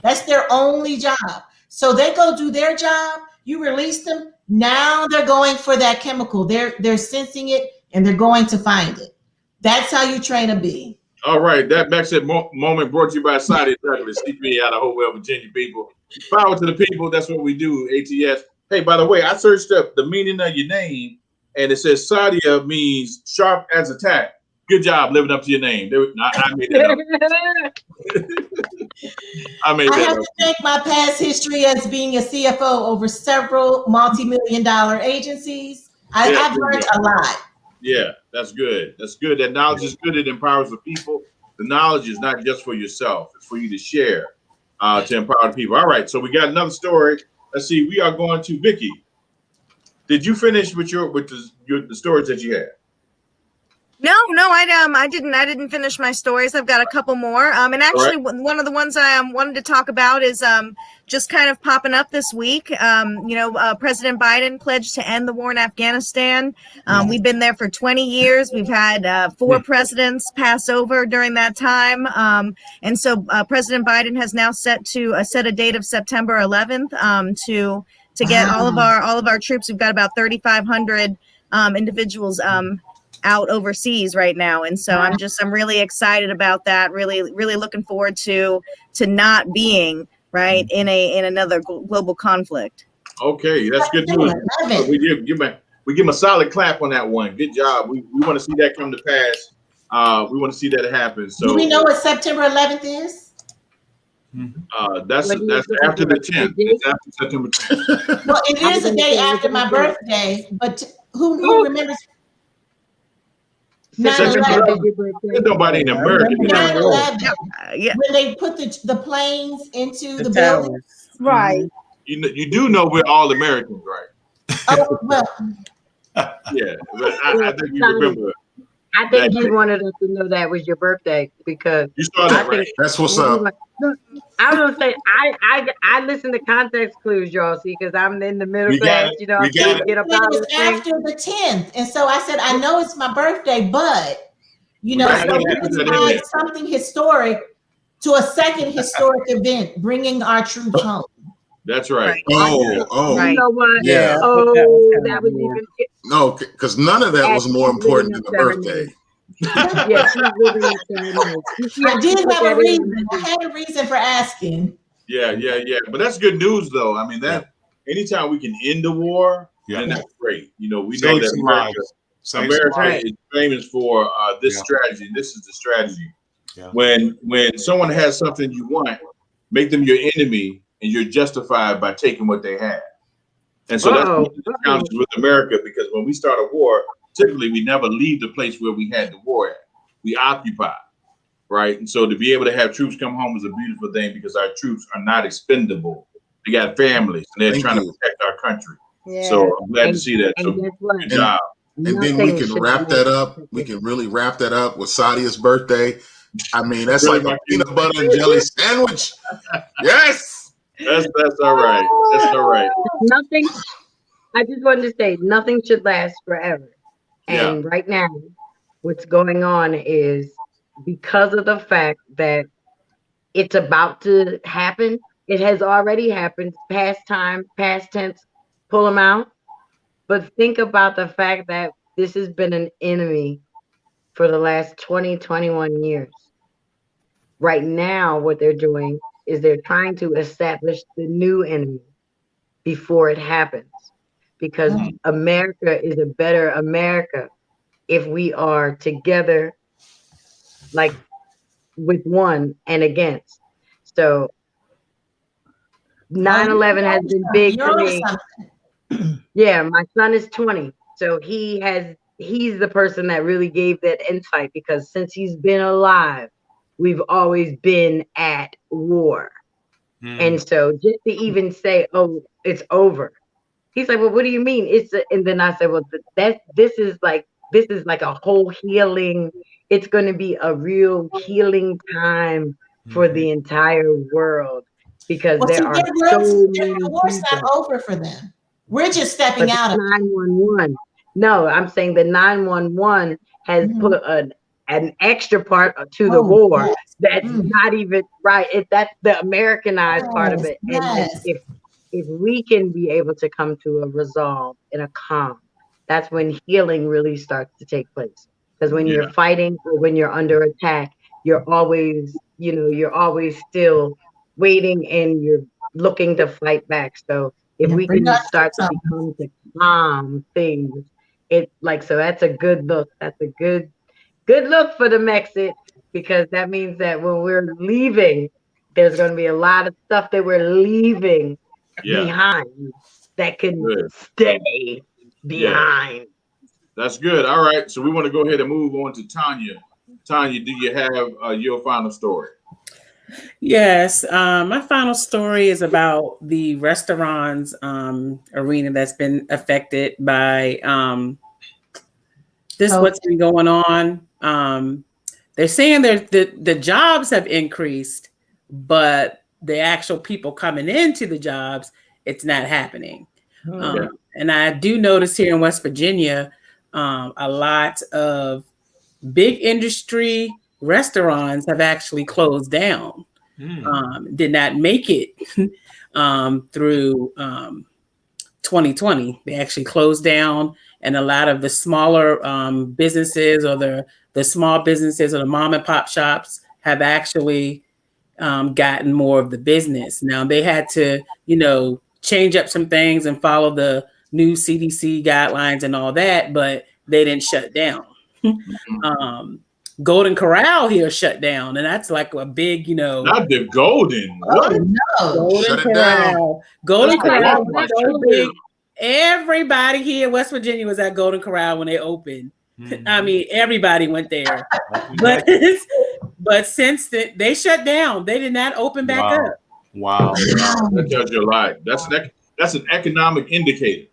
That's their only job. So they go do their job, you release them, now they're going for that chemical. They're sensing it and they're going to find it. That's how you train a bee. All right, that backset moment brought to you by Saa'dia Douglas, CPA out of Hopewell, Virginia, people. Power to the people, that's what we do, ATS. Hey, by the way, I searched up the meaning of your name, and it says Saa'dia means sharp as a tack. Good job living up to your name. I made that up. I have to thank my past history as being a CFO over several multi-million-dollar agencies. I've learned a lot. Yeah, that's good. That's good. That knowledge is good. It empowers the people. The knowledge is not just for yourself. It's for you to share to empower the people. All right, so we got another story. Let's see. We are going to Vicky. Did you finish with the stories that you had? No, I didn't finish my stories. I've got a couple more. And actually, one of the ones I wanted to talk about is just kind of popping up this week. President Biden pledged to end the war in Afghanistan. We've been there for 20 years. We've had 4 presidents pass over during that time. And so President Biden has now set a date of September 11th to get all of our troops. We've got about 3,500 individuals out overseas right now, and so I'm really excited about that. Really looking forward to not being in another global conflict. Okay, that's good news. We give him a solid clap on that one. Good job. We want to see that come to pass. We want to see that happen. So do we know what September 11th is? That's after the 10th. It's after September 10th. Well, it is a day after my birthday, but who remembers? Nobody in America. 9/11. When they put the planes into the building. Right. You do know we're all Americans, right? Oh, well. Yeah, but I think you remember. I think you wanted us to know that was your birthday because you saw that, right? That's what's up. I was gonna say I listen to context clues, y'all. See, because I'm in the middle class. You know, I'm trying to get up out of It this was thing. after the 10th, and so I said, I know it's my birthday, but you know, Right. so we can tie something historic to a second historic event, bringing our troops home. That's right. Oh, You know what? yeah. Oh, that was even No, because none of that was more important than the birthday. Yeah, she's living up to her name. I did have a reason. I had a reason for asking. Yeah. But that's good news, though. I mean, that anytime we can end the war, then that's great. You know, we know that America is famous for this strategy. This is the strategy. Yeah. When someone has something you want, make them your enemy, and you're justified by taking what they have. And so that's one of the challenges with America, because when we start a war, typically we never leave the place where we had the war at. We occupy, right? And so to be able to have troops come home is a beautiful thing, because our troops are not expendable. They got families, and they're trying to protect our country. Yeah. So I'm glad to see that. So good job. And then we can wrap that up. We can really wrap that up with Saa'dia's birthday. I mean, that's really like a peanut butter and jelly sandwich. Yes. That's all right. That's all right. Nothing. I just wanted to say nothing should last forever. And right now, what's going on is because of the fact that it's about to happen. It has already happened. Past time, past tense. Pull them out. But think about the fact that this has been an enemy for the last 20, 21 years. Right now, what they're doing is they're trying to establish the new enemy before it happens. Because America is a better America if we are together, like with one and against. So 9/11 has been big for me. Yeah, my son is 20. So he's the person that really gave that insight, because since he's been alive, we've always been at war. And so just to even say, oh, it's over. He's like, well, what do you mean? And then I said, well, this is like a whole healing. It's going to be a real healing time for the entire world, because there are so many the war's not over for them. We're just stepping out of 911. No, I'm saying the 911 has put an extra part to the war that's not even right. That's the Americanized part of it. And if we can be able to come to a resolve and a calm, that's when healing really starts to take place. Because when you're fighting or when you're under attack, you're always still waiting and you're looking to fight back. So if we can start to become to calm things, so that's a good look. That's a good look for the Mexit, because that means that when we're leaving, there's going to be a lot of stuff that we're leaving behind that can stay behind. That's good. All right. So we want to go ahead and move on to Tanya. Tanya, do you have your final story? Yes. My final story is about the restaurants arena that's been affected by what's been going on. They're saying the jobs have increased, but the actual people coming into the jobs, it's not happening. And I do notice here in West Virginia, a lot of big industry restaurants have actually closed down. Did not make it through 2020. They actually closed down, and a lot of the smaller businesses, or the small businesses, or the mom and pop shops have actually gotten more of the business. Now they had to, change up some things and follow the new CDC guidelines and all that, but they didn't shut down. Golden Corral here shut down, and that's like a big, Not the Golden. What? No. Golden Corral. Golden Corral was so big. Everybody here in West Virginia was at Golden Corral when they opened. I mean, everybody went there. But since they shut down, they did not open back up. Wow. That tells you a lot. That's an economic indicator.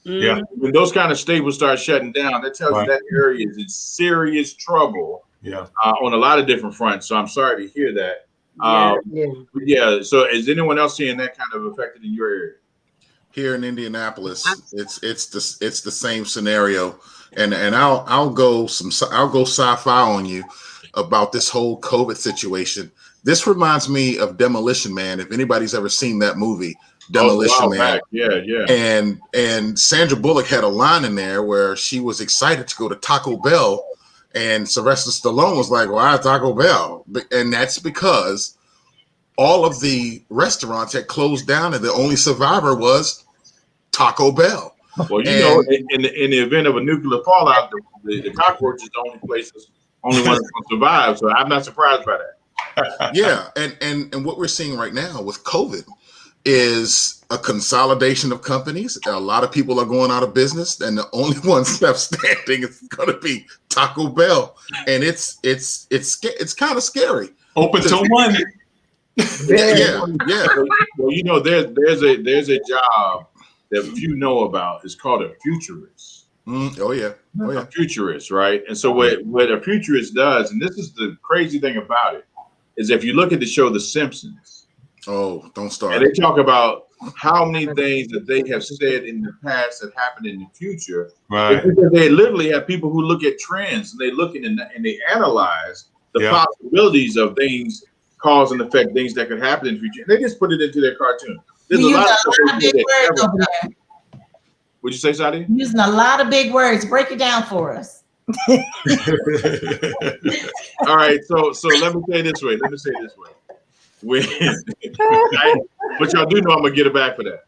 Yeah. When those kind of staples start shutting down, that tells you that area is in serious trouble. Yeah. On a lot of different fronts. So I'm sorry to hear that. Yeah. So is anyone else seeing that kind of affected in your area? Here in Indianapolis, it's the same scenario, and I'll go sci-fi on you about this whole COVID situation. This reminds me of Demolition Man. If anybody's ever seen that movie, Demolition Man. Yeah. And Sandra Bullock had a line in there where she was excited to go to Taco Bell, and Sylvester Stallone was like, "Why Taco Bell?" And that's because all of the restaurants had closed down, and the only survivor was Taco Bell. Well, you know, in the event of a nuclear fallout, the cockroach is the only one that's going to survive. So I'm not surprised by that. Yeah, and what we're seeing right now with COVID is a consolidation of companies. A lot of people are going out of business, and the only ones left standing is going to be Taco Bell, and it's kind of scary. Open till 1. Yeah. Well, you know, there's a job that few know about. It's called a futurist. Oh yeah. A futurist, right? And so what a futurist does, and this is the crazy thing about it, is if you look at the show The Simpsons. Oh, don't start. And they talk about how many things that they have said in the past that happened in the future. Right. Because they literally have people who look at trends and they look and they analyze the possibilities of things, cause and effect, things that could happen in the future. And they just put it into their cartoon. There's a lot of big words over there. What'd you say, Saa'dia? Using a lot of big words. Break it down for us. All right. So let me say it this way. When but y'all do know I'm gonna get it back for that.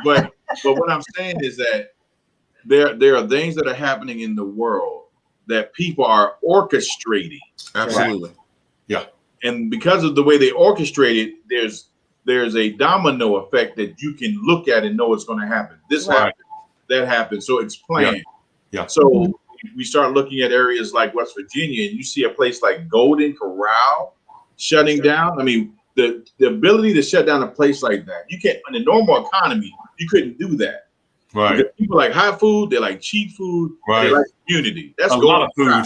But what I'm saying is that there are things that are happening in the world that people are orchestrating. Absolutely. Right? Yeah. And because of the way they orchestrate it, there's a domino effect that you can look at and know it's going to happen. This happened, that happened. So it's planned. Yeah. So we start looking at areas like West Virginia, and you see a place like Golden Corral shutting down. I mean, the ability to shut down a place like that, you can't, in a normal economy, you couldn't do that. Right. Because people like high food, they like cheap food, they like community. That's a lot of food.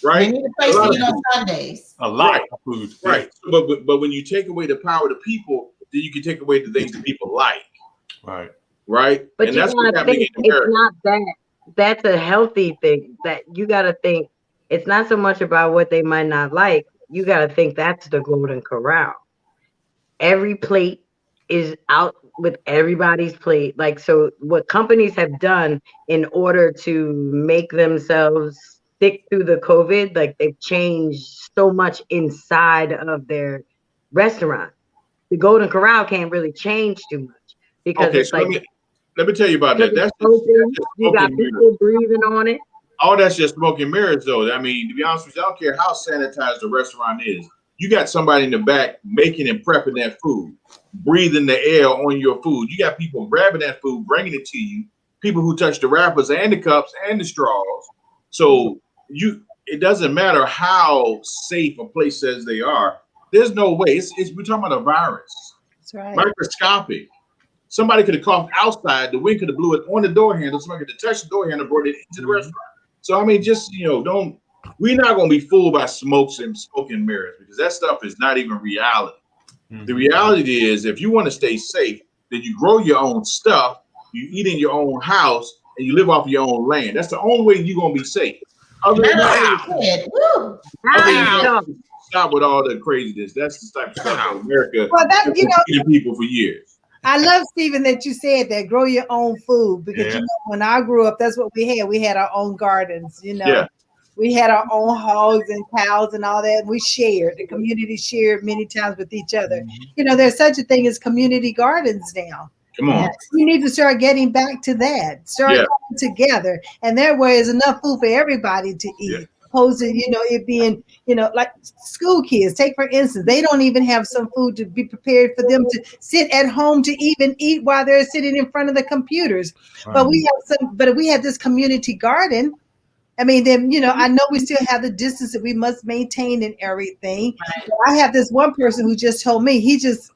Right. They need a place to eat on Sundays. A lot of food. Right. But when you take away the power of the people, then you can take away the things that people like. Right. Right. But and you that's gotta think it's not that. That's a healthy thing. That you gotta think it's not so much about what they might not like. You gotta think that's the golden corral. Every plate is out with everybody's plate. Like, so what companies have done in order to make themselves stick through the COVID, like they've changed so much inside of their restaurant. The Golden Corral can't really change too much because it's like, let me tell you about that. That's you got people breathing on it. All that's just smoke and mirrors, though. I mean, to be honest with you, I don't care how sanitized the restaurant is. You got somebody in the back making and prepping that food, breathing the air on your food. You got people grabbing that food, bringing it to you. People who touch the wrappers and the cups and the straws. So it doesn't matter how safe a place says they are. There's no way. We're talking about a virus. That's right. Microscopic. Somebody could have coughed outside. The wind could have blew it on the door handle. Somebody could have touched the door handle and brought it into the restaurant. So I mean, just we're not going to be fooled by smoke and mirrors, because that stuff is not even reality. Mm-hmm. The reality is, if you want to stay safe, then you grow your own stuff, you eat in your own house, and you live off your own land. That's the only way you're going to be safe. Other than that, stop with all the craziness. That's the type of stuff that America has been feeding people for years. I love, Stephen, that you said that. Grow your own food, because when I grew up, that's what we had. We had our own gardens. We had our own hogs and cows and all that. And we shared. The community shared many times with each other. There's such a thing as community gardens now. Come on. We need to start getting back to that. Start coming together, and that way is enough food for everybody to eat. Yeah. Opposed to it being like school kids. Take for instance, they don't even have some food to be prepared for them to sit at home to even eat while they're sitting in front of the computers. Right. But if we have this community garden, I mean, then I know we still have the distance that we must maintain and everything. Right. I have this one person who just told me he just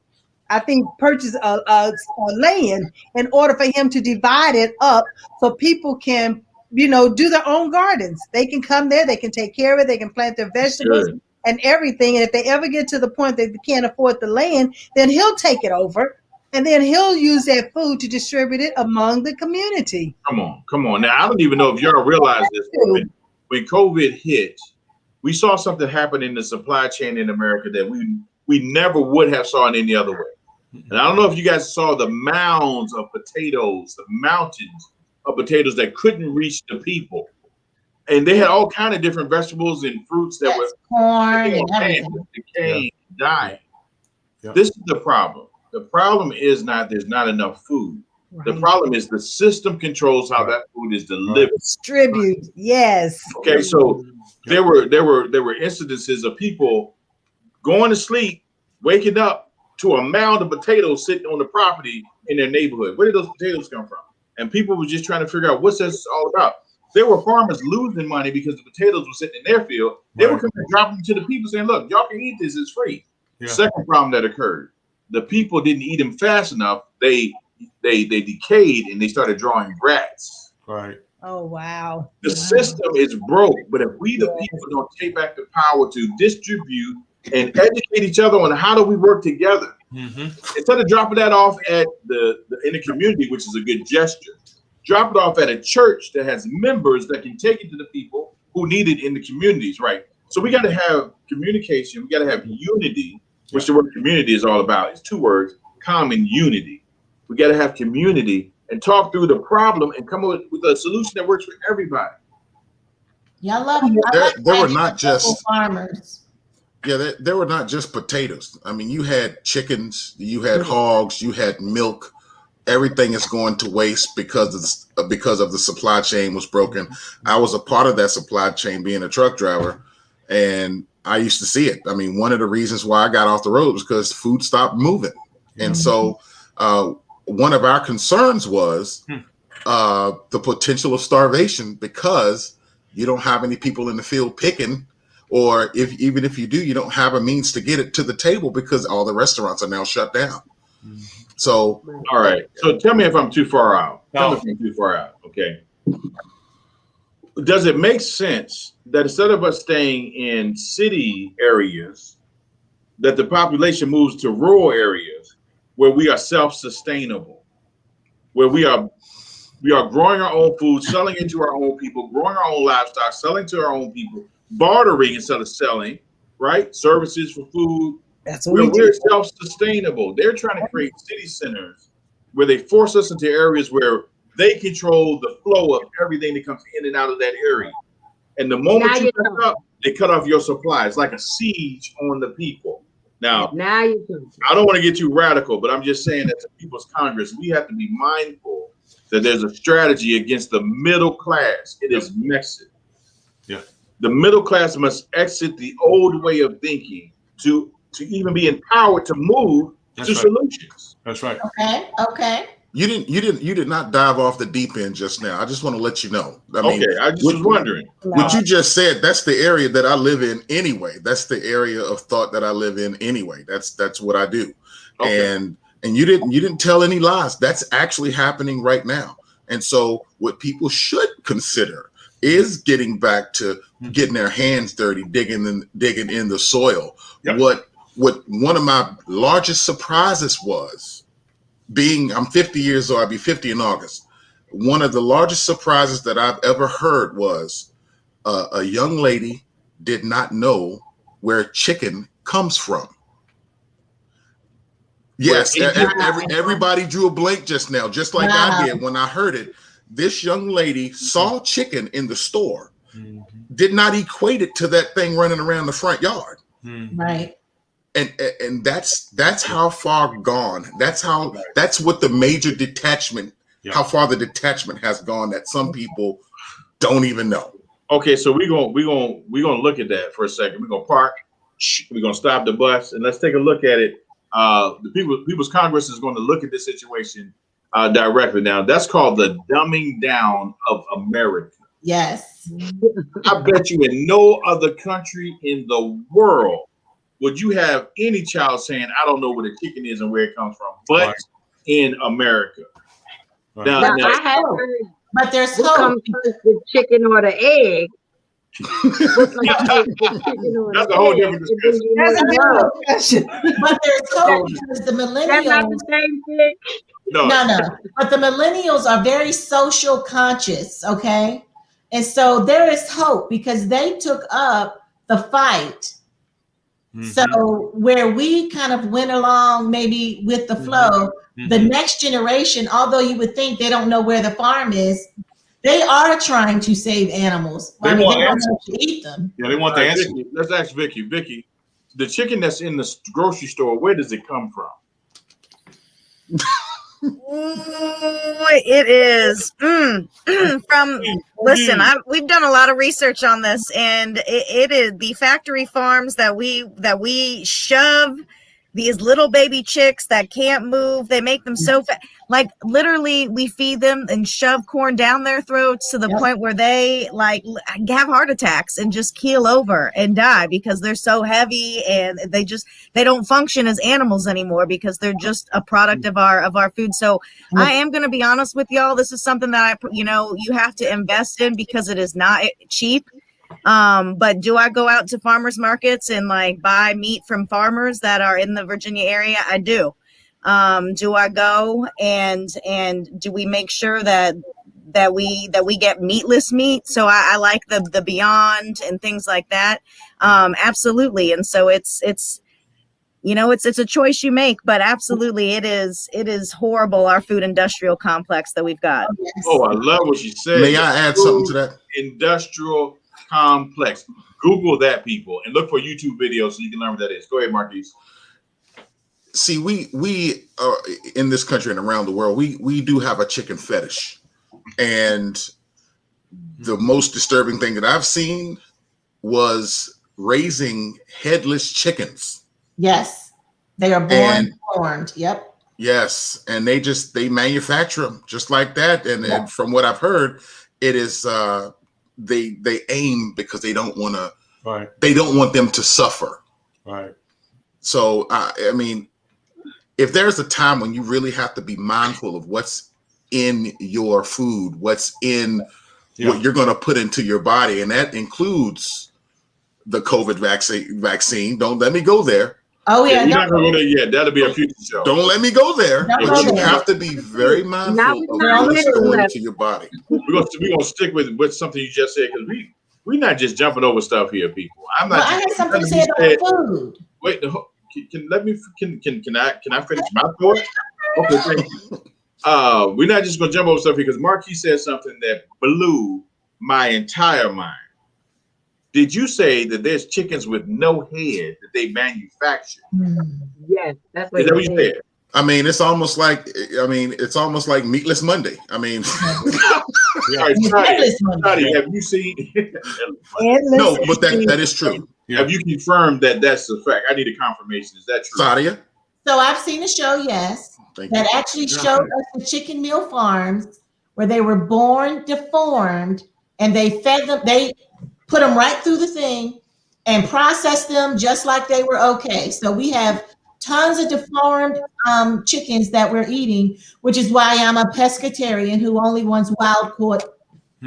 I think, purchase a land in order for him to divide it up so people can, do their own gardens. They can come there, they can take care of it, they can plant their vegetables and everything. And if they ever get to the point that they can't afford the land, then he'll take it over. And then he'll use that food to distribute it among the community. Come on. Now, I don't even know if y'all realize this. When COVID hit, we saw something happen in the supply chain in America that we never would have saw in any other way. And I don't know if you guys saw the mounds of potatoes, the mountains of potatoes that couldn't reach the people. And they had all kind of different vegetables and fruits that were corn and everything. Decaying, dying. Yeah. This is the problem. The problem is not there's not enough food. Right. The problem is the system controls how that food is delivered. Distribute, yes. Okay, so there were incidences of people going to sleep, waking up to a mound of potatoes sitting on the property in their neighborhood. Where did those potatoes come from? And people were just trying to figure out what's this all about. There were farmers losing money because the potatoes were sitting in their field. They were coming and dropping them to the people saying, look, y'all can eat this, it's free. Yeah. Second problem that occurred. The people didn't eat them fast enough. They decayed and they started drawing rats. Right. Oh, wow. The system is broke, but if we, the people, don't take back the power to distribute and educate each other on how do we work together, instead of dropping that off at in the community, which is a good gesture, drop it off at a church that has members that can take it to the people who need it in the communities, right? So we got to have communication. We got to have unity. Which the word community is all about. It's two words, common unity. We got to have community and talk through the problem and come up with a solution that works for everybody. Yeah, I love it. There were not just farmers. Yeah, there were not just potatoes. I mean, you had chickens, you had hogs, you had milk. Everything is going to waste because of the supply chain was broken. I was a part of that supply chain being a truck driver, and I used to see it. I mean, one of the reasons why I got off the road was because food stopped moving. And so one of our concerns was the potential of starvation because you don't have any people in the field picking, or even if you do, you don't have a means to get it to the table because all the restaurants are now shut down. So, all right. So tell me if I'm too far out. Tell me if I'm too far out. Okay. Does it make sense that instead of us staying in city areas, that the population moves to rural areas where we are self-sustainable, where we are growing our own food, selling it to our own people, growing our own livestock, selling to our own people, bartering instead of selling, right? Services for food. That's what we're self-sustainable. They're trying to create city centers where they force us into areas where they control the flow of everything that comes in and out of that area. And the moment you mess up, they cut off your supply. It's like a siege on the people. Now I don't want to get too radical, but I'm just saying that to People's Congress, we have to be mindful that there's a strategy against the middle class. It is messy. Yeah. The middle class must exit the old way of thinking to even be empowered to move to solutions. That's right. Okay. You did not dive off the deep end just now. I just want to let you know. I just was wondering. What you just said, that's the area that I live in anyway. That's the area of thought that I live in anyway. That's what I do. Okay. And you didn't tell any lies. That's actually happening right now. And so what people should consider is getting back to getting their hands dirty, digging in the soil. Yep. What one of my largest surprises was, I'm 50 years old, I'll be 50 in August. One of the largest surprises that I've ever heard was a young lady did not know where chicken comes from. Yes, everybody drew a blank just now, just like I did when I heard it. This young lady saw chicken in the store, did not equate it to that thing running around the front yard. Right. And that's how far gone. That's what the major detachment, how far the detachment has gone that some people don't even know. Okay, so we're gonna look at that for a second. We're gonna park. We're gonna stop the bus and let's take a look at it. The People's Congress is going to look at this situation directly. Now, that's called the dumbing down of America. Yes. I bet you in no other country in the world would you have any child saying, I don't know what a chicken is and where it comes from, but in America? Right. Now, I have heard But there's what hope. comes first, the chicken or the egg. What's like the chicken or that's the a whole egg, different and then discussion. you That's a know different what? discussion. But there's hope because the That's not millennials. the same thing. No. But the millennials are very social conscious, okay? And so there is hope because they took up the fight. So where we kind of went along maybe with the flow, the next generation, although you would think they don't know where the farm is, they are trying to save animals. They I mean, want they don't answers. want to eat them. Yeah, they want the All right, answer. Vicky, let's ask Vicky. Vicky, the chicken that's in the grocery store, where does it come from? It is from. Listen, we've done a lot of research on this, and it is the factory farms that we shove these little baby chicks that can't move. They make them so fat. Like literally, we feed them and shove corn down their throats to the point where they like have heart attacks and just keel over and die because they're so heavy and they don't function as animals anymore because they're just a product of our food. So I am going to be honest with y'all. This is something that you have to invest in because it is not cheap. But do I go out to farmers markets and like buy meat from farmers that are in the Virginia area? I do. Do I go and do we make sure that we get meatless meat? So I like the Beyond and things like that. Absolutely. And so it's a choice you make, but absolutely it is horrible, our food industrial complex that we've got. Oh, I love what you said. May I add something to that? Industrial complex. Google that, people, and look for YouTube videos so you can learn what that is. Go ahead, Marquis. See, we in this country and around the world, we do have a chicken fetish. And the most disturbing thing that I've seen was raising headless chickens. Yes, they are born horned. Yep. Yes, and they manufacture them just like that. And from what I've heard, it is they aim because they don't want to. Right. They don't want them to suffer. Right. So I mean, if there's a time when you really have to be mindful of what's in your food, what's in what you're going to put into your body, and that includes the COVID vaccine. Don't let me go there. Oh yeah, we're not going to go there yet. That'll be a future show. Don't let me go there. But you have to be very Not mindful with of my what's minute going left. into your body. We're gonna stick with something you just said because we're not just jumping over stuff here, people. I'm not. Well, I had something to say about food. Wait, can I finish my thought? Okay, thank you. We're not just gonna jump over stuff here because Marquis said something that blew my entire mind. Did you say that there's chickens with no head that they manufacture? Yes, that's what Is that what you said? I mean, it's almost like Meatless Monday. I mean, All right, Saa'dia, have you seen? no, but that is true. Have you confirmed that that's the fact? I need a confirmation. Is that true? Saa'dia? So I've seen a show, yes, that actually showed us the chicken meal farms where they were born deformed and they fed them. They put them right through the thing and processed them just like they were okay. So we have tons of deformed chickens that we're eating, which is why I'm a pescatarian who only wants wild caught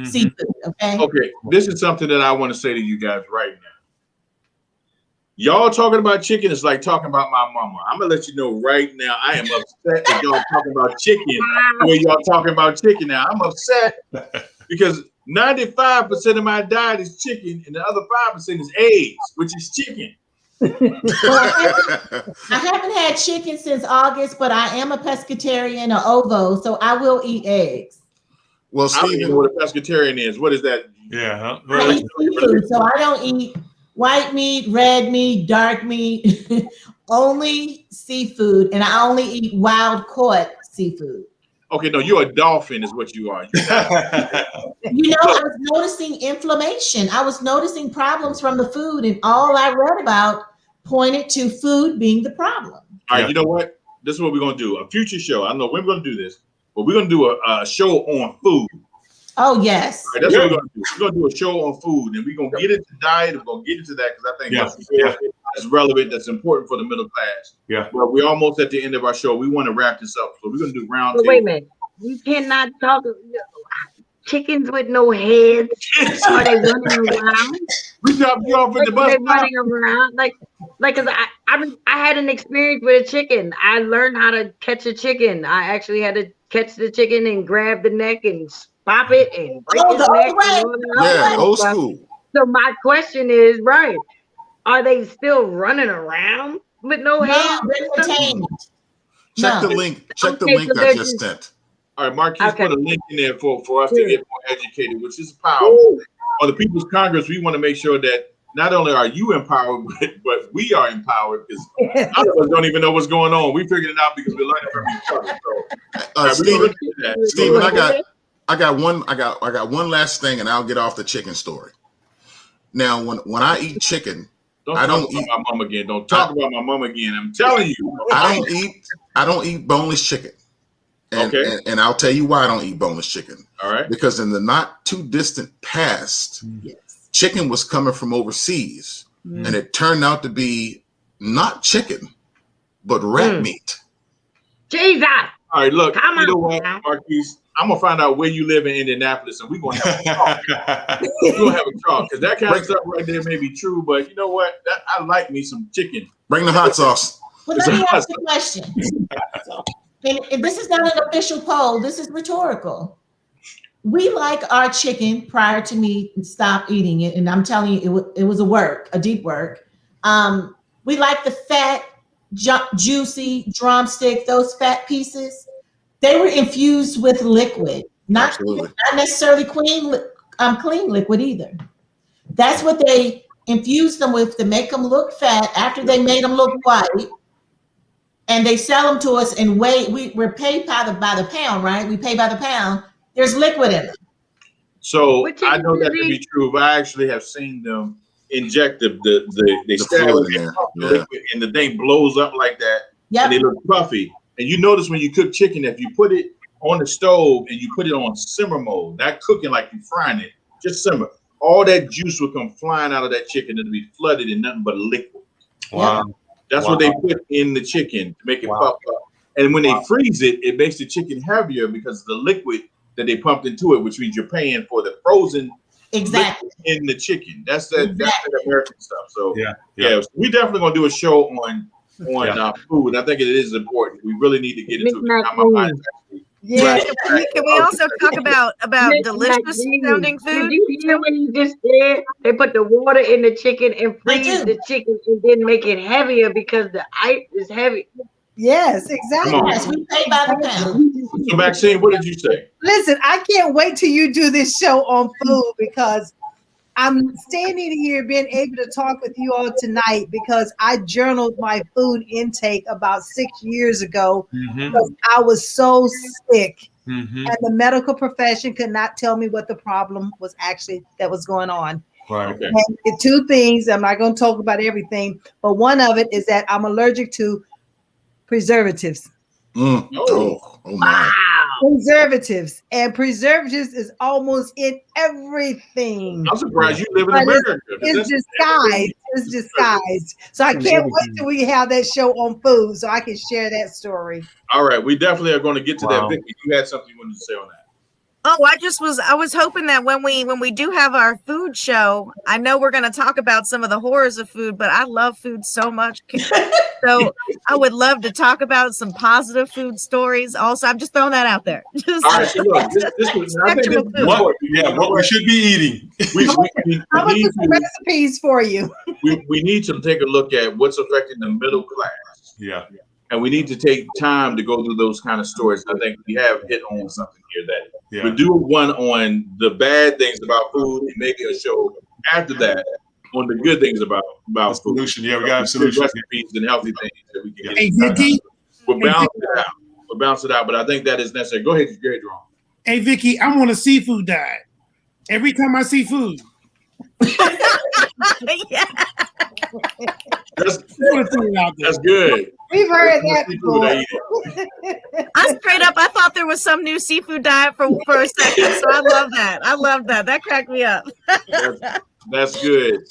seafood. Okay, this is something that I want to say to you guys right now. Y'all talking about chicken is like talking about my mama. I'm gonna let you know right now. I am upset that y'all talking about chicken the way y'all talking about chicken now. I'm upset because 95% of my diet is chicken, and the other 5% is eggs, which is chicken. I haven't had chicken since August, but I am a pescatarian or ovo, so I will eat eggs. Well, I don't even know what a pescatarian is. What is that? Yeah. I eat seafood, so I don't eat white meat, red meat, dark meat, only seafood, and I only eat wild caught seafood. Okay, no, you're a dolphin is what you are. I was noticing inflammation. I was noticing problems from the food, and all I read about pointed to food being the problem. All right, you know what? This is what we're going to do. A future show. I don't know when we're going to do this, but we're going to do a show on food. Oh, yes. All right, that's what we're going to do. We're going to do a show on food, and we're going to get into diet. We're going to get into that because I think that's relevant, that's important for the middle class. Yeah. But we're almost at the end of our show. We want to wrap this up. So we're going to do round But wait a table. minute. You cannot talk chickens with no heads. Are they running around? We dropped you off at the bus They're stop. running around cause I had an experience with a chicken. I learned how to catch a chicken. I actually had to catch the chicken and grab the neck and pop it and break his neck. Yeah, old school. So my question is, right? Are they still running around with no heads? Check the link. Check the link I just sent. All right, Marquis put a link in there for us to get more educated, which is powerful. On the People's Congress, we want to make sure that not only are you empowered, but we are empowered, because none of us don't even know what's going on. We figured it out because we're learning from each other. So, Stephen, I got one last thing, and I'll get off the chicken story. Now, when I eat chicken, I don't eat my mom again. Don't talk about my mom again. I'm telling you, I don't eat boneless chicken. And I'll tell you why I don't eat boneless chicken. All right. Because in the not too distant past, chicken was coming from overseas, and it turned out to be not chicken, but rat meat. Jesus! All right, look, you know what, Marquis? I'm gonna find out where you live in Indianapolis, and we're gonna have a talk. We're gonna have a talk, because that kind of stuff right there may be true, but you know what? I like me some chicken. Bring the hot sauce. Well, let me ask you a question. And this is not an official poll. This is rhetorical. We like our chicken prior to me stop eating it, and I'm telling you, it was a deep work. We like the fat, juicy drumstick, those fat pieces. They were infused with liquid, not necessarily clean liquid either. That's what they infused them with to make them look fat after they made them look white. And they sell them to us and we're paid by the pound, right? We pay by the pound. There's liquid in them. So I know that to be true, but I actually have seen them inject they stab it in liquid, and the thing blows up like that, and they look puffy. And you notice when you cook chicken, if you put it on the stove and you put it on simmer mode, that cooking like you're frying it, just simmer. All that juice will come flying out of that chicken and be flooded in nothing but liquid. Wow. That's what they put in the chicken to make it puff up. And when they freeze it, it makes the chicken heavier because of the liquid that they pumped into it, which means you're paying for the frozen liquid in the chicken. That's the American stuff. So so we definitely gonna do a show on food. I think it is important. We really need to get into it. Can we also talk about delicious sounding food? Did you hear what you just said? They put the water in the chicken and freeze the chicken and then make it heavier because the ice is heavy. Yes, exactly. Yes, we pay by the pound. So Maxine, what did you say? Listen, I can't wait till you do this show on food, because I'm standing here being able to talk with you all tonight because I journaled my food intake about 6 years ago because I was so sick, and the medical profession could not tell me what the problem was actually that was going on. Right. Okay. And the two things, I'm not going to talk about everything, but one of it is that I'm allergic to preservatives. Oh my. Preservatives, and preservatives is almost in everything. I'm surprised you live in America. It's disguised. It's disguised. So I can't wait till we have that show on food so I can share that story. All right, we definitely are going to get to that. Vicky, you had something you wanted to say on that. Oh, I was hoping that when we do have our food show, I know we're going to talk about some of the horrors of food, but I love food so much. So I would love to talk about some positive food stories. Also, I'm just throwing that out there. All right, so look, what we should be eating. We need some recipes for you. We need to take a look at what's affecting the middle class. Yeah. And we need to take time to go through those kind of stories. I think we have hit on something here that we do one on the bad things about food and maybe a show after that on the good things about food. Solution. Yeah, we got a solution. Recipes and healthy things that we can get. We'll balance it out. But I think that is necessary. Go ahead, Jerome. Hey, Vicky, I'm on a seafood diet. Every time I see food. That's good. We've heard that before. I thought there was some new seafood diet for a second. So I love that. That cracked me up. That's good.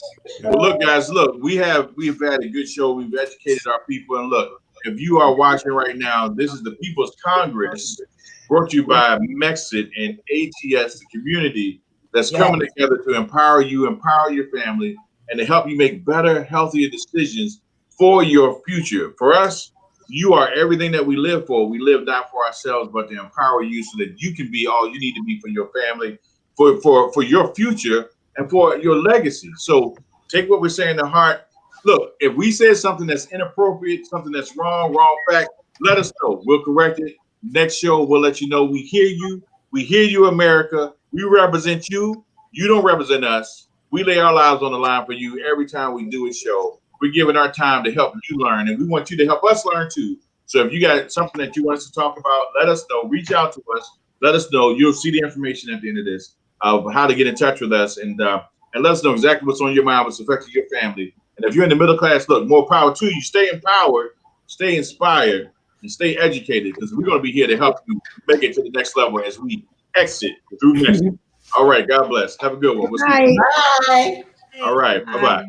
Well, look, guys, look, we've had a good show. We've educated our people. And look, if you are watching right now, this is the People's Congress brought to you by Mexit and ATS, the community that's coming together to empower you, empower your family, and to help you make better, healthier decisions for your future. For us, you are everything that we live for. We live not for ourselves, but to empower you so that you can be all you need to be for your family, for your future, and for your legacy. So take what we're saying to heart. Look, if we said something that's inappropriate, something that's wrong fact, let us know. We'll correct it. Next show, we'll let you know. We hear you. We hear you, America. We represent you. You don't represent us. We lay our lives on the line for you every time we do a show. We're giving our time to help you learn, and we want you to help us learn too. So if you got something that you want us to talk about, let us know. Reach out to us. Let us know. You'll see the information at the end of this of how to get in touch with us, and let us know exactly what's on your mind, what's affecting your family. And if you're in the middle class, look, more power to you. Stay empowered, stay inspired, and stay educated, because we're going to be here to help you make it to the next level as we exit through Mexico. All right. God bless. Have a good one. Bye. All right. Bye-bye.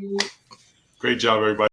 Great job, everybody.